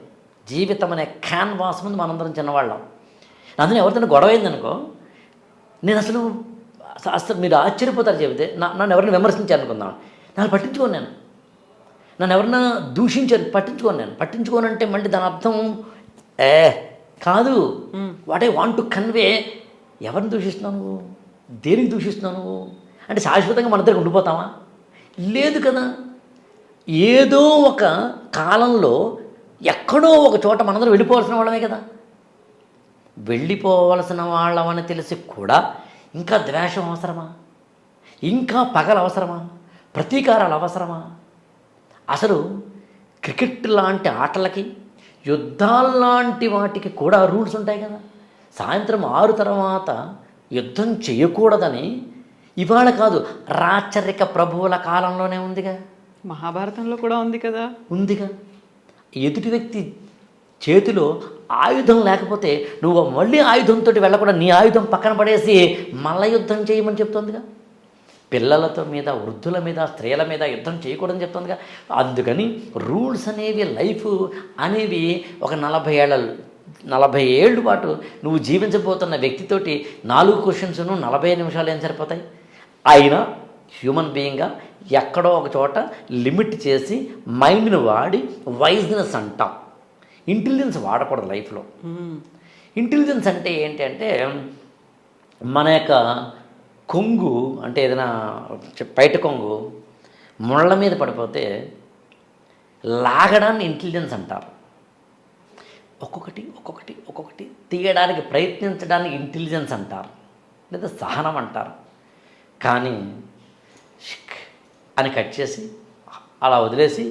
Speaker 2: జీవితం అనే క్యాన్వాస్ ముందు మనందరం చిన్నవాళ్ళం. నందిని ఎవరితో గొడవ అయిందనుకో, నేను అసలు మీరు ఆశ్చర్యపోతారు చెబితే, నన్ను ఎవరిని విమర్శించాను అనుకుందాం, నన్ను పట్టించుకోను. నన్ను ఎవరన్నా దూషించాను, పట్టించుకోనంటే మళ్ళీ దాని అర్థం కాదు. What I want to convey, ఎవరిని దూషిస్తున్నావు నువ్వు, దేనికి దూషిస్తున్నావు నువ్వు అంటే శాశ్వతంగా మన దగ్గర ఉండిపోతావా? లేదు కదా. ఏదో ఒక కాలంలో ఎక్కడో ఒక చోట మనందరం వెళ్ళిపోవాల్సిన వాళ్ళమే కదా. వెళ్ళిపోవలసిన వాళ్ళమని తెలిసి కూడా ఇంకా ద్వేషం అవసరమా? ఇంకా పగలు అవసరమా? ప్రతీకారాలు అవసరమా? అసలు క్రికెట్ లాంటి ఆటలకి, యుద్ధాల్లాంటి వాటికి కూడా రూల్స్ ఉంటాయి కదా. సాయంత్రం 6 తర్వాత యుద్ధం చేయకూడదని ఇవాళ కాదు, రాచరిక ప్రభువుల కాలంలోనే ఉందిగా.
Speaker 1: మహాభారతంలో కూడా ఉంది కదా. ఉందిగా.
Speaker 2: ఎదుటి వ్యక్తి చేతిలో ఆయుధం లేకపోతే నువ్వు మళ్ళీ ఆయుధంతో వెళ్ళకుండా నీ ఆయుధం పక్కన పడేసి మల్ల యుద్ధం చేయమని చెప్తుందిగా. పిల్లలతో మీద, వృద్ధుల మీద, స్త్రీల మీద యుద్ధం చేయకూడదని చెప్తుందిగా. అందుకని రూల్స్ అనేవి, లైఫ్ అనేవి ఒక 40 ఏళ్ళ పాటు నువ్వు జీవించబోతున్న వ్యక్తితోటి 4 క్వశ్చన్స్ను 40 నిమిషాలు ఏం సరిపోతాయి? అయినా హ్యూమన్ బీయింగ్గా ఎక్కడో ఒక చోట లిమిట్ చేసి మైండ్ని వాడి వైజ్నెస్ అంటాం. ఇంటెలిజెన్స్ వాడకూడదు లైఫ్లో. ఇంటెలిజెన్స్ అంటే ఏంటి అంటే మన యొక్క కొంగు, అంటే ఏదైనా బయట కొంగు ముళ్ళ మీద పడిపోతే లాగడాన్ని ఇంటెలిజెన్స్ అంటారు. ఒక్కొక్కటి తీయడానికి ప్రయత్నించడానికి ఇంటెలిజెన్స్ అంటారు, లేదా సహనం అంటారు. కానీ షిక్ అని కట్ చేసి అలా వదిలేసి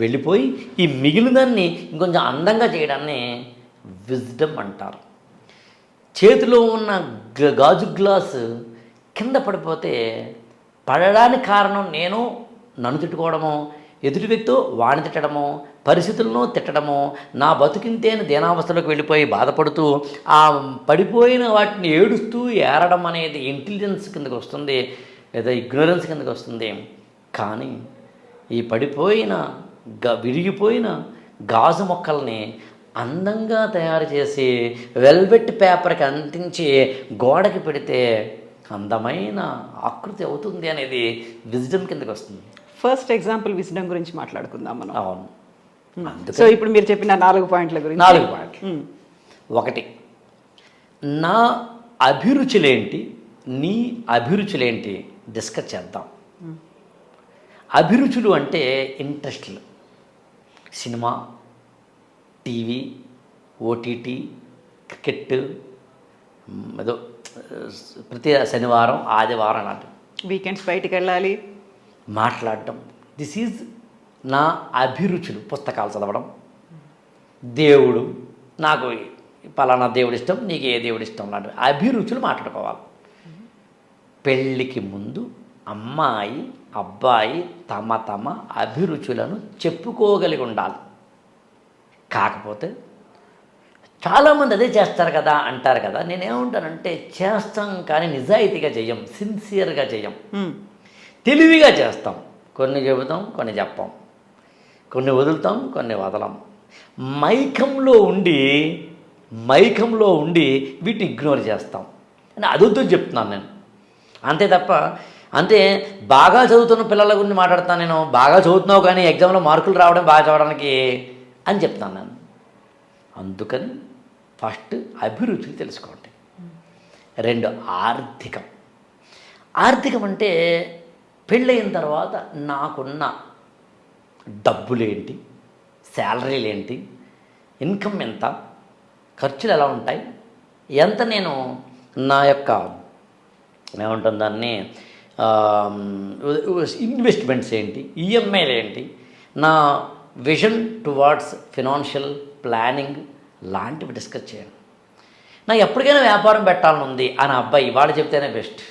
Speaker 2: వెళ్ళిపోయి ఈ మిగిలినదాన్ని ఇంకొంచెం అందంగా చేయడాన్ని విజ్డమ్ అంటారు. చేతిలో ఉన్న గాజు గ్లాసు కింద పడిపోతే పడడానికి కారణం నేను నన్ను తిట్టుకోవడమో, ఎదుటి వ్యక్తితో వాడిని తిట్టడమో, పరిస్థితులను తిట్టడమో, నా బతుకింతే అని దేనావస్థలోకి వెళ్ళిపోయి బాధపడుతూ ఆ పడిపోయిన వాటిని ఏడుస్తూ ఏరడం అనేది ఇంటెలిజెన్స్ కిందకి వస్తుంది, లేదా ఇగ్నోరెన్స్ కిందకి వస్తుంది. కానీ ఈ పడిపోయిన విరిగిపోయిన గాజు మొక్కల్ని అందంగా తయారు చేసి వెల్వెట్ పేపర్కి అంటించి గోడకి పెడితే అందమైన ఆకృతి అవుతుంది అనేది విజ్డమ్ కిందకి వస్తుంది.
Speaker 1: ఫస్ట్ ఎగ్జాంపుల్ విజ్డమ్ గురించి మాట్లాడుకుందాం మనం.
Speaker 2: అవును.
Speaker 1: సో ఇప్పుడు మీరు చెప్పిన 4 పాయింట్ల గురించి.
Speaker 2: 4 పాయింట్లు. 1, నా అభిరుచులేంటి, నీ అభిరుచులేంటి డిస్కస్ చేద్దాం. అభిరుచులు అంటే ఇంట్రెస్ట్లు. సినిమా, టీవీ, ఓటీటీ, క్రికెట్, ఏదో ప్రతి శనివారం ఆదివారం అలాంటి
Speaker 1: వీకెండ్స్ బయటికి వెళ్ళాలి,
Speaker 2: మాట్లాడటం. దిస్ ఈజ్ నా అభిరుచులు. పుస్తకాలు చదవడం, దేవుడు, నాకు పలానా దేవుడి ఇష్టం, నీకు ఏ దేవుడి ఇష్టం లాంటి అభిరుచులు మాట్లాడుకోవాలి. పెళ్ళికి ముందు అమ్మాయి అబ్బాయి తమ తమ అభిరుచులను చెప్పుకోగలిగి ఉండాలి. కాకపోతే చాలామంది అదే చేస్తారు కదా అంటారు కదా, నేనేమంటానంటే చేస్తాం కానీ నిజాయితీగా చెయ్యం, సిన్సియర్గా చెయ్యం, తెలివిగా చేస్తాం. కొన్ని చెబుతాం, కొన్ని చెప్పాం, కొన్ని వదులుతాం, కొన్ని వదలం. మైకంలో ఉండి వీటిని ఇగ్నోర్ చేస్తాం అని అదొద్దు చెప్తున్నాను నేను. అంతే తప్ప అంతే బాగా చదువుతున్న పిల్లల గురించి మాట్లాడతాను నేను. బాగా చదువుతున్నావు కానీ ఎగ్జామ్లో మార్కులు రావడం బాగా చదవడానికి అని చెప్తాను నేను. అందుకని ఫస్ట్ అభిరుచులు తెలుసుకోండి. 2 ఆర్థికం అంటే పెళ్ళయిన తర్వాత నాకున్న డబ్బులేంటి, శాలరీలు ఏంటి, ఇన్కమ్ ఎంత, ఖర్చులు ఎలా ఉంటాయి, ఎంత నేను నా యొక్క ఏమంటుంది దాన్ని ఇన్వెస్ట్మెంట్స్ ఏంటి, ఈఎంఐలు ఏంటి, నా విజన్ టువార్డ్స్ ఫినాన్షియల్ ప్లానింగ్ లాంటివి డిస్కస్ చేయండి. నాకు ఎప్పటికైనా వ్యాపారం పెట్టాలని ఉంది అని అబ్బాయి వాడు చెప్తేనే బెస్ట్.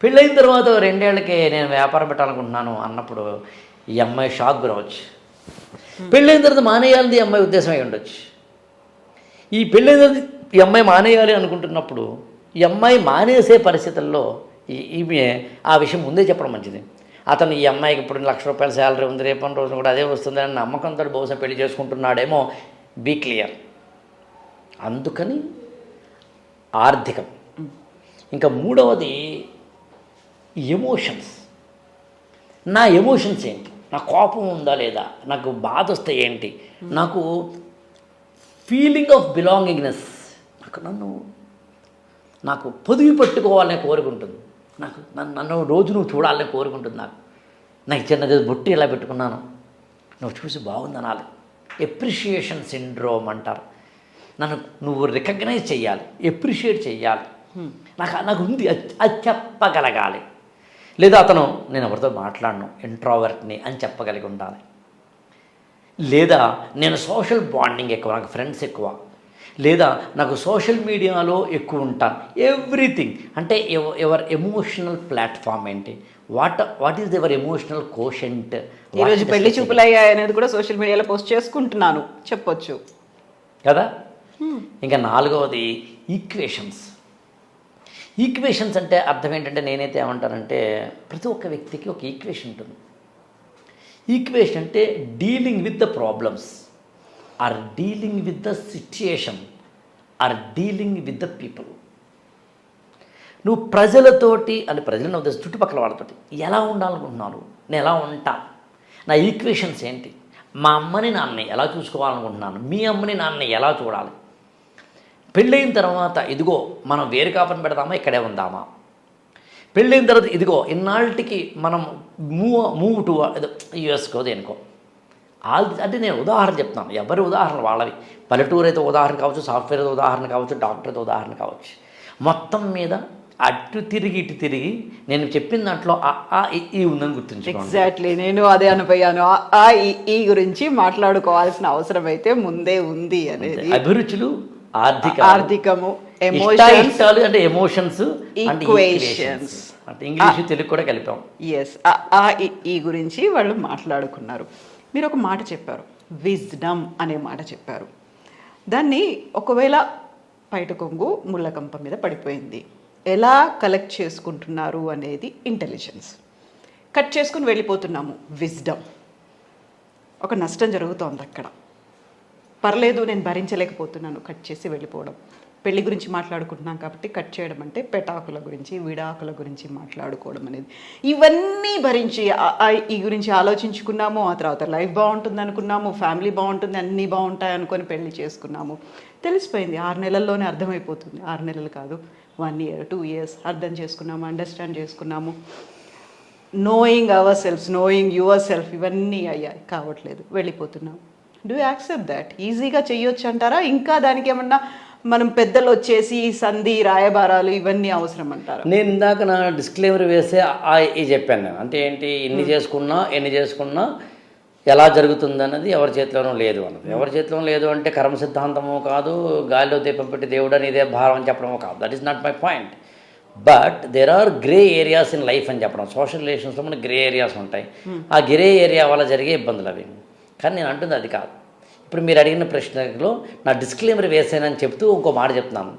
Speaker 2: పెళ్ళైన తర్వాత 2 ఏళ్ళకి నేను వ్యాపారం పెట్టాలనుకుంటున్నాను అన్నప్పుడు ఈ అమ్మాయి షాక్ గురవచ్చు. పెళ్ళైన తర్వాత మానేయాలని ఈ అమ్మాయి ఉద్దేశం అయి ఉండొచ్చు. ఈ పెళ్ళైన తర్వాత ఈ అమ్మాయి మానేయాలి అనుకుంటున్నప్పుడు ఈ అమ్మాయి మానేసే పరిస్థితుల్లో ఈమె ఆ విషయం ముందే చెప్పడం మంచిది. అతను ఈ అమ్మాయికి ఇప్పుడు ₹1,00,000 శాలరీ ఉంది, రేపటి రోజున కూడా అదే వస్తుంది అని నమ్మకంతో బహుశా పెళ్లి చేసుకుంటున్నాడేమో. Be clear. అందుకని ఆర్థికం. ఇంకా 3వది ఎమోషన్స్. నా ఎమోషన్స్ ఏంటి, నా కోపం ఉందా లేదా, నాకు బాధ వస్తే ఏంటి, నాకు ఫీలింగ్ ఆఫ్ బిలాంగింగ్నెస్, నాకు పొదివి పట్టుకోవాలనే కోరుకుంటుంది, నన్ను రోజు నువ్వు చూడాలనే కోరుకుంటుంది. నాకు చిన్నది బొట్టి ఇలా పెట్టుకున్నాను, నువ్వు చూసి బాగుందనాలి. ఎప్రిషియేషన్ సిండ్రోమ్ అంటారు. నువ్వు రికగ్నైజ్ చెయ్యాలి, ఎప్రిషియేట్ చెయ్యాలి. నాకు ఉంది, అది చెప్పగలగాలి. లేదా అతను నేను ఎవరితో మాట్లాడను, ఇంట్రోవర్ట్ని అని చెప్పగలిగి ఉండాలి. లేదా నేను సోషల్ బాండింగ్ ఎక్కువ, నాకు ఫ్రెండ్స్ ఎక్కువ, లేదా నాకు సోషల్ మీడియాలో ఎక్కువ ఉంటాను. ఎవ్రీథింగ్ అంటే ఎవర్ ఎమోషనల్ ప్లాట్ఫామ్ ఏంటి, what is ever emotional quotient.
Speaker 1: ఈరోజు పెళ్లి చూపులు అయ్యాయి అనేది కూడా సోషల్ మీడియాలో పోస్ట్ చేసుకుంటున్నాను చెప్పొచ్చు
Speaker 2: కదా. ఇంకా 4వది ఈక్వేషన్స్ అంటే అర్థం ఏంటంటే, నేనైతే ఏమంటానంటే ప్రతి ఒక్క వ్యక్తికి ఒక ఈక్వేషన్ ఉంటుంది. ఈక్వేషన్ అంటే dealing with the problems, or dealing with the situation, or dealing with the people. నువ్వు ప్రజలతోటి అంటే ప్రజలను ఉద్దేశం చుట్టుపక్కల వాళ్ళతోటి ఎలా ఉండాలనుకుంటున్నారు, నేను ఎలా ఉంటా, నా ఈక్వేషన్స్ ఏంటి, మా అమ్మని నాన్నని ఎలా చూసుకోవాలనుకుంటున్నాను, మీ అమ్మని నాన్నని ఎలా చూడాలి. పెళ్ళైన తర్వాత ఇదిగో మనం వేరు కాపురం పెడదామా, ఇక్కడే ఉందామా. పెళ్ళైన తర్వాత ఇదిగో ఇన్నాళ్ళకి మనం మూవ్ టు యూఎస్కో దేనికో. అంటే నేను ఉదాహరణ చెప్తాను, ఎవరి ఉదాహరణ వాళ్ళవి. పల్లెటూరు అయితే ఉదాహరణ కావచ్చు, సాఫ్ట్వేర్ అయితే ఉదాహరణ కావచ్చు, డాక్టర్ అయితే ఉదాహరణ కావచ్చు. మొత్తం మీద అటు తిరిగి ఇటు తిరిగి నేను చెప్పిన దాంట్లో ఈ ఉందని గుర్తుంచుకోండి.
Speaker 1: ఎగ్జాక్ట్లీ, నేను అదే అనిపోయాను. ఈ గురించి మాట్లాడుకోవాల్సిన అవసరం అయితే ముందే ఉంది అనేది.
Speaker 2: అభిరుచులు,
Speaker 1: ఆర్థికము, ఎమోషన్స్
Speaker 2: అంటే ఎమోషన్స్,
Speaker 1: ఈక్వేషన్స్
Speaker 2: అంటే ఇంగ్లీష్ తెలుగు కూడా కలిపాం.
Speaker 1: ఎస్, ఈ గురించి వాళ్ళు మాట్లాడుకున్నారు. మీరు ఒక మాట చెప్పారు, విజ్డమ్ అనే మాట చెప్పారు. దాన్ని ఒకవేళ పైట కొంగు ముళ్ళకంప మీద పడిపోయింది, ఎలా కలెక్ట్ చేసుకుంటున్నారు అనేది ఇంటెలిజెన్స్. కట్ చేసుకుని వెళ్ళిపోతున్నాము విజ్డమ్. ఒక నష్టం జరుగుతోంది అక్కడ, పర్లేదు నేను భరించలేకపోతున్నాను, కట్ చేసి వెళ్ళిపోవడం. పెళ్లి గురించి మాట్లాడుకుంటున్నాం కాబట్టి కట్ చేయడం అంటే పెటాకుల గురించి, విడాకుల గురించి మాట్లాడుకోవడం అనేది. ఇవన్నీ భరించి ఈ గురించి ఆలోచించుకున్నాము. ఆ తర్వాత లైఫ్ బాగుంటుంది అనుకున్నాము, ఫ్యామిలీ బాగుంటుంది, అన్నీ బాగుంటాయి అనుకొని పెళ్లి చేసుకున్నాము. తెలిసిపోయింది, 6 నెలల్లోనే అర్థమైపోతుంది. 6 నెలలు కాదు, 1 year 2 years అర్థం చేసుకున్నాము, అండర్స్టాండ్ చేసుకున్నాము. Knowing our selfs, knowing your self, ఇవన్నీ అయ్యాయి, కావట్లేదు, వెళ్ళిపోతున్నాం. Do accept that? ఈజీగా చెయ్యొచ్చు అంటారా? ఇంకా దానికి ఏమన్నా మనం పెద్దలు వచ్చేసి సంధి రాయబారాలు ఇవన్నీ అవసరం అంటారా?
Speaker 2: నేను ఇందాక నా డిస్క్లైమర్ వేసే చెప్పాను నేను. అంటే ఏంటి, ఎన్ని చేసుకున్నా ఎలా జరుగుతుంది అన్నది ఎవరి చేతిలోనూ లేదు అన్నది. ఎవరి చేతిలోనూ లేదు అంటే కర్మ సిద్ధాంతము కాదు, గాలిలో దీపం పెట్టి దేవుడు అని ఇదే భారం అని చెప్పడము కాదు. That is not my point. But there are grey areas in life అని చెప్పడం. సోషల్ రిలేషన్స్లో మనకి గ్రే ఏరియాస్ ఉంటాయి. ఆ గ్రే ఏరియా వల్ల జరిగే ఇబ్బందులు అవి. కానీ నేను అంటుంది అది కాదు. ఇప్పుడు మీరు అడిగిన ప్రశ్నలో నా డిస్క్లైమర్ వేసానని చెప్తూ ఇంకో మాట చెప్తున్నాను.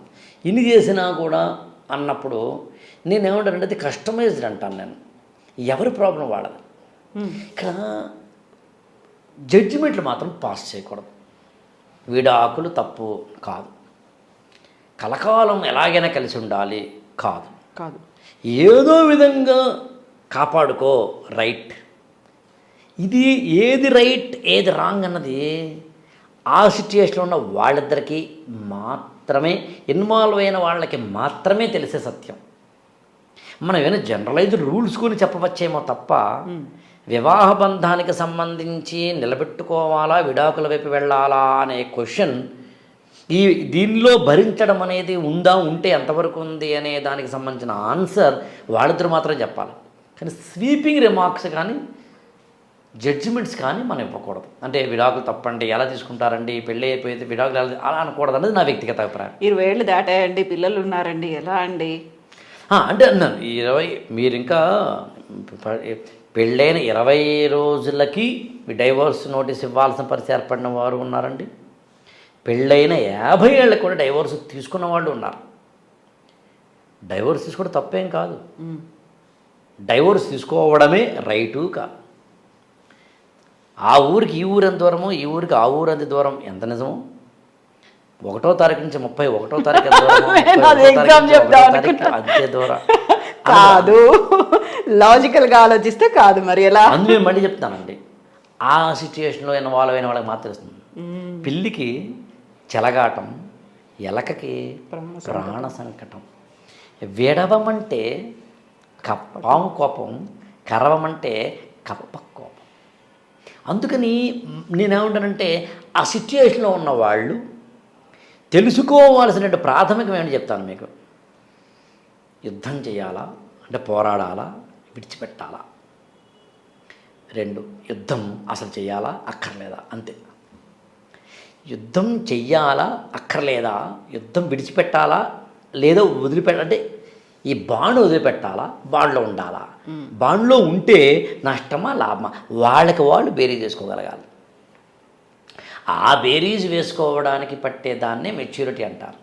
Speaker 2: ఇన్ని చేసినా కూడా అన్నప్పుడు నేనేమంటానంటే అది కస్టమైజ్డ్ అంటాను నేను. ఎవరి ప్రాబ్లం వాళ్ళది. ఇక్కడ జడ్జిమెంట్లు మాత్రం పాస్ చేయకూడదు. విడాకులు తప్పు కాదు, కలకాలం ఎలాగైనా కలిసి ఉండాలి కాదు,
Speaker 1: కాదు
Speaker 2: ఏదో విధంగా కాపాడుకో రైట్. ఇది ఏది రైట్ ఏది రాంగ్ అన్నది ఆ సిచ్యుయేషన్లో ఉన్న వాళ్ళిద్దరికీ మాత్రమే, ఇన్వాల్వ్ అయిన వాళ్ళకి మాత్రమే తెలిసే సత్యం. మనం ఏమైనా జనరలైజ్డ్ రూల్స్ కొని చెప్పవచ్చేమో తప్ప వివాహ బంధానికి సంబంధించి నిలబెట్టుకోవాలా, విడాకుల వైపు వెళ్ళాలా అనే క్వశ్చన్ దీనిలో భరించడం అనేది ఉంటే ఎంతవరకు ఉంది అనే దానికి సంబంధించిన ఆన్సర్ వాళ్ళిద్దరు మాత్రమే చెప్పాలి. కానీ స్వీపింగ్ రిమార్క్స్ కానీ జడ్జిమెంట్స్ కానీ మనం ఇవ్వకూడదు. అంటే విడాకులు తప్పండి, ఎలా తీసుకుంటారండి, పెళ్ళి అయిపోతే విడాకులు అలా అనకూడదు అనేది నా వ్యక్తిగత అభిప్రాయం.
Speaker 1: 20 ఏళ్ళు దాటాయండి, పిల్లలు ఉన్నారండి, ఎలా అండి
Speaker 2: అంటే అన్నాను 20 మీరు ఇంకా పెళ్ళైన 20 రోజులకి డైవోర్స్ నోటీస్ ఇవ్వాల్సిన పరిస్థితి ఏర్పడిన వారు ఉన్నారండి. పెళ్ళైన 50 ఏళ్ళకి కూడా డైవోర్స్ తీసుకున్న వాళ్ళు ఉన్నారు. డైవోర్స్ తీసుకోవడం తప్పేం కాదు. డైవోర్స్ తీసుకోవడమే రైటు కాదు. ఆ ఊరికి ఈ ఊరు ఎంత దూరమో, ఈ ఊరికి ఆ ఊరు అంత దూరం ఎంత నిజమో, 1వ తారీఖు నుంచి 31వ తారీఖు అంతే దూరం
Speaker 1: కాదు. లాజికల్గా ఆలోచిస్తే కాదు. మరి ఎలా?
Speaker 2: అందులో నేను మళ్ళీ చెప్తానండి, ఆ సిచ్యుయేషన్లో ఇన్వాల్వ్ అయిన వాళ్ళకి మాత్రం తెలుస్తుంది. పిల్లికి చెలగాటం, ఎలకకి ప్రాణ సంకటం. విడవమంటే పాము కోపం, కరవమంటే కప్ప కోపం. అందుకని నేనేమంటానంటే ఆ సిచ్యుయేషన్లో ఉన్న వాళ్ళు తెలుసుకోవాల్సిన ప్రాథమికం ఏమని చెప్తాను మీకు. యుద్ధం చేయాలా అంటే పోరాడాలా, విడిచిపెట్టాలా. 2 యుద్ధం అసలు చేయాలా అక్కర్లేదా, అంతే. యుద్ధం చెయ్యాలా అక్కర్లేదా, యుద్ధం విడిచిపెట్టాలా లేదా వదిలిపెట్టాలంటే ఈ బాండ్ వదిలిపెట్టాలా, బాండ్లో ఉండాలా, బాండ్లో ఉంటే నష్టమా లాభమా వాళ్ళకి వాళ్ళు బేరీజ్ చేసుకోగలగాలి. ఆ బేరీజ్ వేసుకోవడానికి పట్టేదాన్నే మెచ్యూరిటీ అంటారు.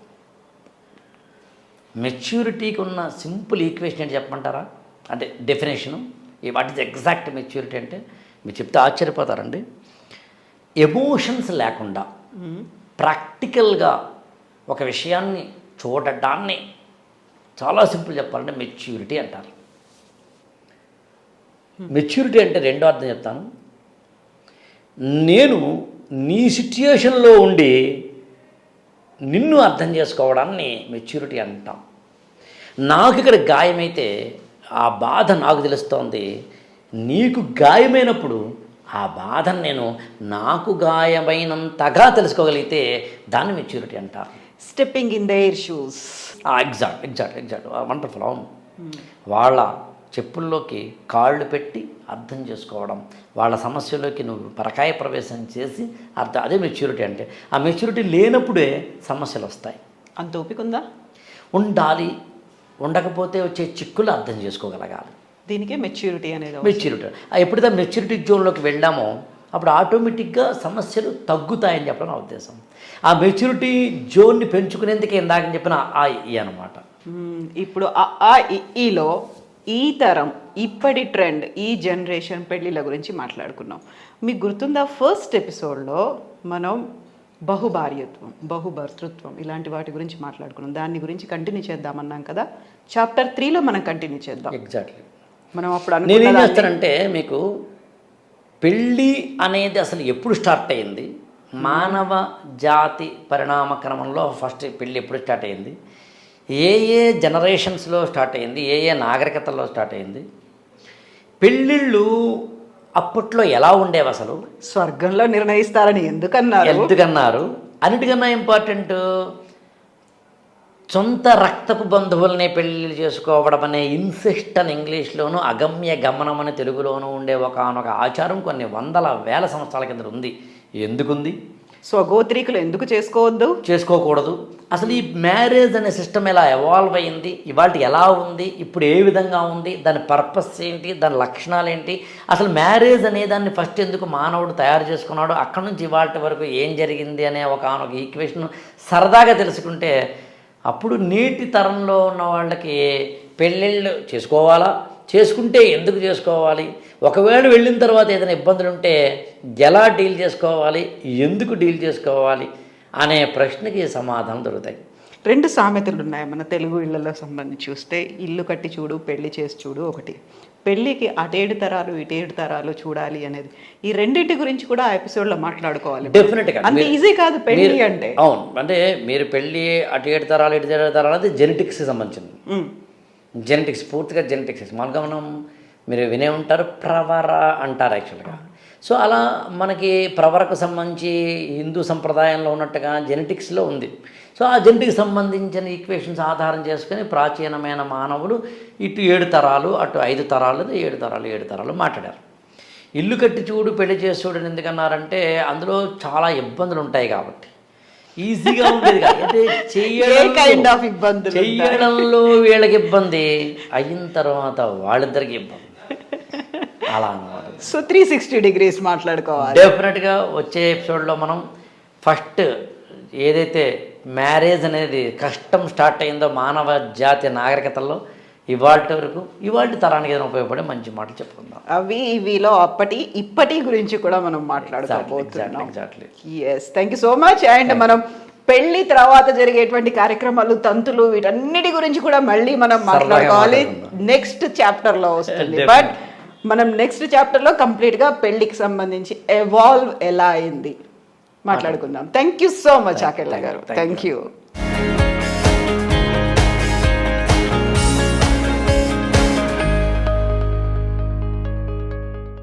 Speaker 2: మెచ్యూరిటీకి ఉన్న సింపుల్ ఈక్వేషన్ ఏంటి చెప్పమంటారా? అంటే definition, what is exact maturity అంటే మీరు చెప్తే ఆశ్చర్యపోతారండి. ఎమోషన్స్ లేకుండా ప్రాక్టికల్గా ఒక విషయాన్ని చూడడాన్ని చాలా సింపుల్ చెప్పాలంటే మెచ్యూరిటీ అంటారు. మెచ్యూరిటీ అంటే రెండో అర్థం చెప్తాను. నేను నీ సిచ్యుయేషన్లో ఉండి నిన్ను అర్థం చేసుకోవడాన్ని మెచ్యూరిటీ అంటాం. నాకు ఇక్కడ గాయమైతే ఆ బాధ నాకు తెలుస్తోంది, నీకు గాయమైనప్పుడు ఆ బాధను నేను నాకు గాయమైనంతగా తెలుసుకోగలిగితే దాన్ని మెచ్యూరిటీ అంటారు.
Speaker 1: Stepping in their shoes.
Speaker 2: Exact wonderful. అవును, వాళ్ళ చెప్పుల్లోకి కాళ్ళు పెట్టి అర్థం చేసుకోవడం, వాళ్ళ సమస్యలోకి నువ్వు పరకాయ ప్రవేశం చేసి అదే మెచ్యూరిటీ అంటే. ఆ మెచ్యూరిటీ లేనప్పుడే సమస్యలు వస్తాయి.
Speaker 1: అంత ఓపిక ఉందా?
Speaker 2: ఉండాలి. ఉండకపోతే వచ్చే చిక్కులు అర్థం చేసుకోగలగాలి.
Speaker 1: దీనికే మెచ్యూరిటీ అనేది.
Speaker 2: మెచ్యూరిటీ ఎప్పుడైతే మెచ్యూరిటీ జోన్లోకి వెళ్ళామో అప్పుడు ఆటోమేటిక్గా సమస్యలు తగ్గుతాయని చెప్పడం నా ఉద్దేశం. ఆ మెచ్యూరిటీ జోన్ని పెంచుకునేందుకే ఇందాక చెప్పిన ఈ అనమాట.
Speaker 1: ఇప్పుడు ఈలో ఈ తరం, ఇప్పటి ట్రెండ్, ఈ జనరేషన్ పెళ్ళిళ్ళ గురించి మాట్లాడుకున్నాం. మీకు గుర్తుందా ఫస్ట్ ఎపిసోడ్లో మనం బహుభార్యత్వం, బహుభర్తృత్వం ఇలాంటి వాటి గురించి మాట్లాడుకున్నాం. దాని గురించి కంటిన్యూ చేద్దామన్నాం కదా. చాప్టర్ 3లో మనం కంటిన్యూ చేద్దాం.
Speaker 2: ఎగ్జాక్ట్లీ.
Speaker 1: మనం అప్పుడు
Speaker 2: నేనేం చేస్తానంటే మీకు పెళ్ళి అనేది అసలు ఎప్పుడు స్టార్ట్ అయ్యింది, మానవ జాతి పరిణామ క్రమంలో ఫస్ట్ పెళ్ళి ఎప్పుడు స్టార్ట్ అయ్యింది, ఏ జనరేషన్స్లో స్టార్ట్ అయ్యింది, ఏ నాగరికతల్లో స్టార్ట్ అయ్యింది, పెళ్ళిళ్ళు అప్పట్లో ఎలా ఉండేవి, అసలు
Speaker 1: స్వర్గంలో నిర్ణయిస్తారని ఎందుకన్నారు,
Speaker 2: అన్నిటికన్నా ఇంపార్టెంట్ సొంత రక్తపు బంధువులనే పెళ్లి చేసుకోవడం అనే ఇన్సెస్ట్ అని ఇంగ్లీష్లోను, అగమ్య గమనం అని తెలుగులోనూ ఉండే ఒకానొక ఆచారం కొన్ని వందల వేల సంవత్సరాల కింద ఉంది. ఎందుకుంది?
Speaker 1: స్వగోత్రీకులు ఎందుకు
Speaker 2: చేసుకోకూడదు? అసలు ఈ మ్యారేజ్ అనే సిస్టమ్ ఎలా ఎవాల్వ్ అయింది, ఇవాళ ఎలా ఉంది, ఇప్పుడు ఏ విధంగా ఉంది, దాని పర్పస్ ఏంటి, దాని లక్షణాలు ఏంటి, అసలు మ్యారేజ్ అనే దాన్ని ఫస్ట్ ఎందుకు మానవుడు తయారు చేసుకున్నాడు, అక్కడి నుంచి ఇవాళ వరకు ఏం జరిగింది అనే ఒక ఈక్వేషన్ సరదాగా తెలుసుకుంటే అప్పుడు నేటి తరంలో ఉన్న వాళ్ళకి పెళ్ళిళ్ళు చేసుకోవాలా, చేసుకుంటే ఎందుకు చేసుకోవాలి, ఒకవేళ వెళ్ళిన తర్వాత ఏదైనా ఇబ్బందులు ఉంటే ఎలా డీల్ చేసుకోవాలి, ఎందుకు డీల్ చేసుకోవాలి అనే ప్రశ్నకి సమాధానం దొరుకుతాయి.
Speaker 1: 2 సామెతలు ఉన్నాయి మన తెలుగు ఇళ్లలో సంబంధించి చూస్తే. ఇల్లు కట్టి చూడు, పెళ్లి చేసి చూడు ఒకటి. పెళ్ళికి అటేడు తరాలు ఇటేడు తరాలు చూడాలి అనేది. ఈ రెండింటి గురించి కూడా ఆ ఎపిసోడ్లో మాట్లాడుకోవాలి.
Speaker 2: డెఫినెట్గా
Speaker 1: అంత ఈజీ కాదు పెళ్ళి అంటే.
Speaker 2: అవును, అంటే మీరు పెళ్ళి అటు 7 తరాలు ఇటు 7 తరాలు అనేది జెనెటిక్స్కి సంబంధించింది. జెనెటిక్స్, పూర్తిగా జెనెటిక్స్. మనగా మీరు వినే ఉంటారు, ప్రవర అంటారు యాక్చువల్గా. సో అలా మనకి ప్రవరకు సంబంధించి హిందూ సంప్రదాయంలో ఉన్నట్టుగా జెనెటిక్స్లో ఉంది. సో ఆ జెనెటిక్కి సంబంధించిన ఈక్వేషన్స్ ఆధారం చేసుకుని ప్రాచీనమైన మానవులు ఇటు 7 తరాలు అటు 5 తరాలు 7 తరాలు మాట్లాడారు. ఇల్లు కట్టి చూడు పెళ్లి చేసి చూడని ఎందుకన్నారంటే అందులో చాలా ఇబ్బందులు ఉంటాయి కాబట్టి. ఈజీగా ఉండేది కాదు. అంటే చెయ్యడంలో వీళ్ళకి ఇబ్బంది, అయిన తర్వాత వాళ్ళిద్దరికి ఇబ్బంది, అలా అన్నమాట.
Speaker 1: సో 360 degrees మాట్లాడుకోవాలి.
Speaker 2: డెఫినెట్గా వచ్చే ఎపిసోడ్లో మనం ఫస్ట్ ఏదైతే మ్యారేజ్ అనేది కష్టం స్టార్ట్ అయిందో మానవ జాతి నాగరికతల్లో ఇవాళ తరానికి ఏదైనా ఉపయోగపడే మంచి మాటలు చెప్పుకుందాం.
Speaker 1: అవి ఇవిలో ఇప్పటి గురించి కూడా మనం మాట్లాడుకోబోతున్నాం.
Speaker 2: Exactly.
Speaker 1: Yes, thank you so much. And మనం పెళ్లి తర్వాత జరిగేటువంటి కార్యక్రమాలు, తంతులు, వీటన్నిటి గురించి కూడా మళ్ళీ మనం మాట్లాడుకోవాలి. నెక్స్ట్ చాప్టర్లో వస్తుంది. బట్ మనం నెక్స్ట్ చాప్టర్లో కంప్లీట్గా పెళ్లికి సంబంధించి ఎవాల్వ్ ఎలా అయింది మాట్లాడుకుందాం. Thank you so much Akella garu. Thank you.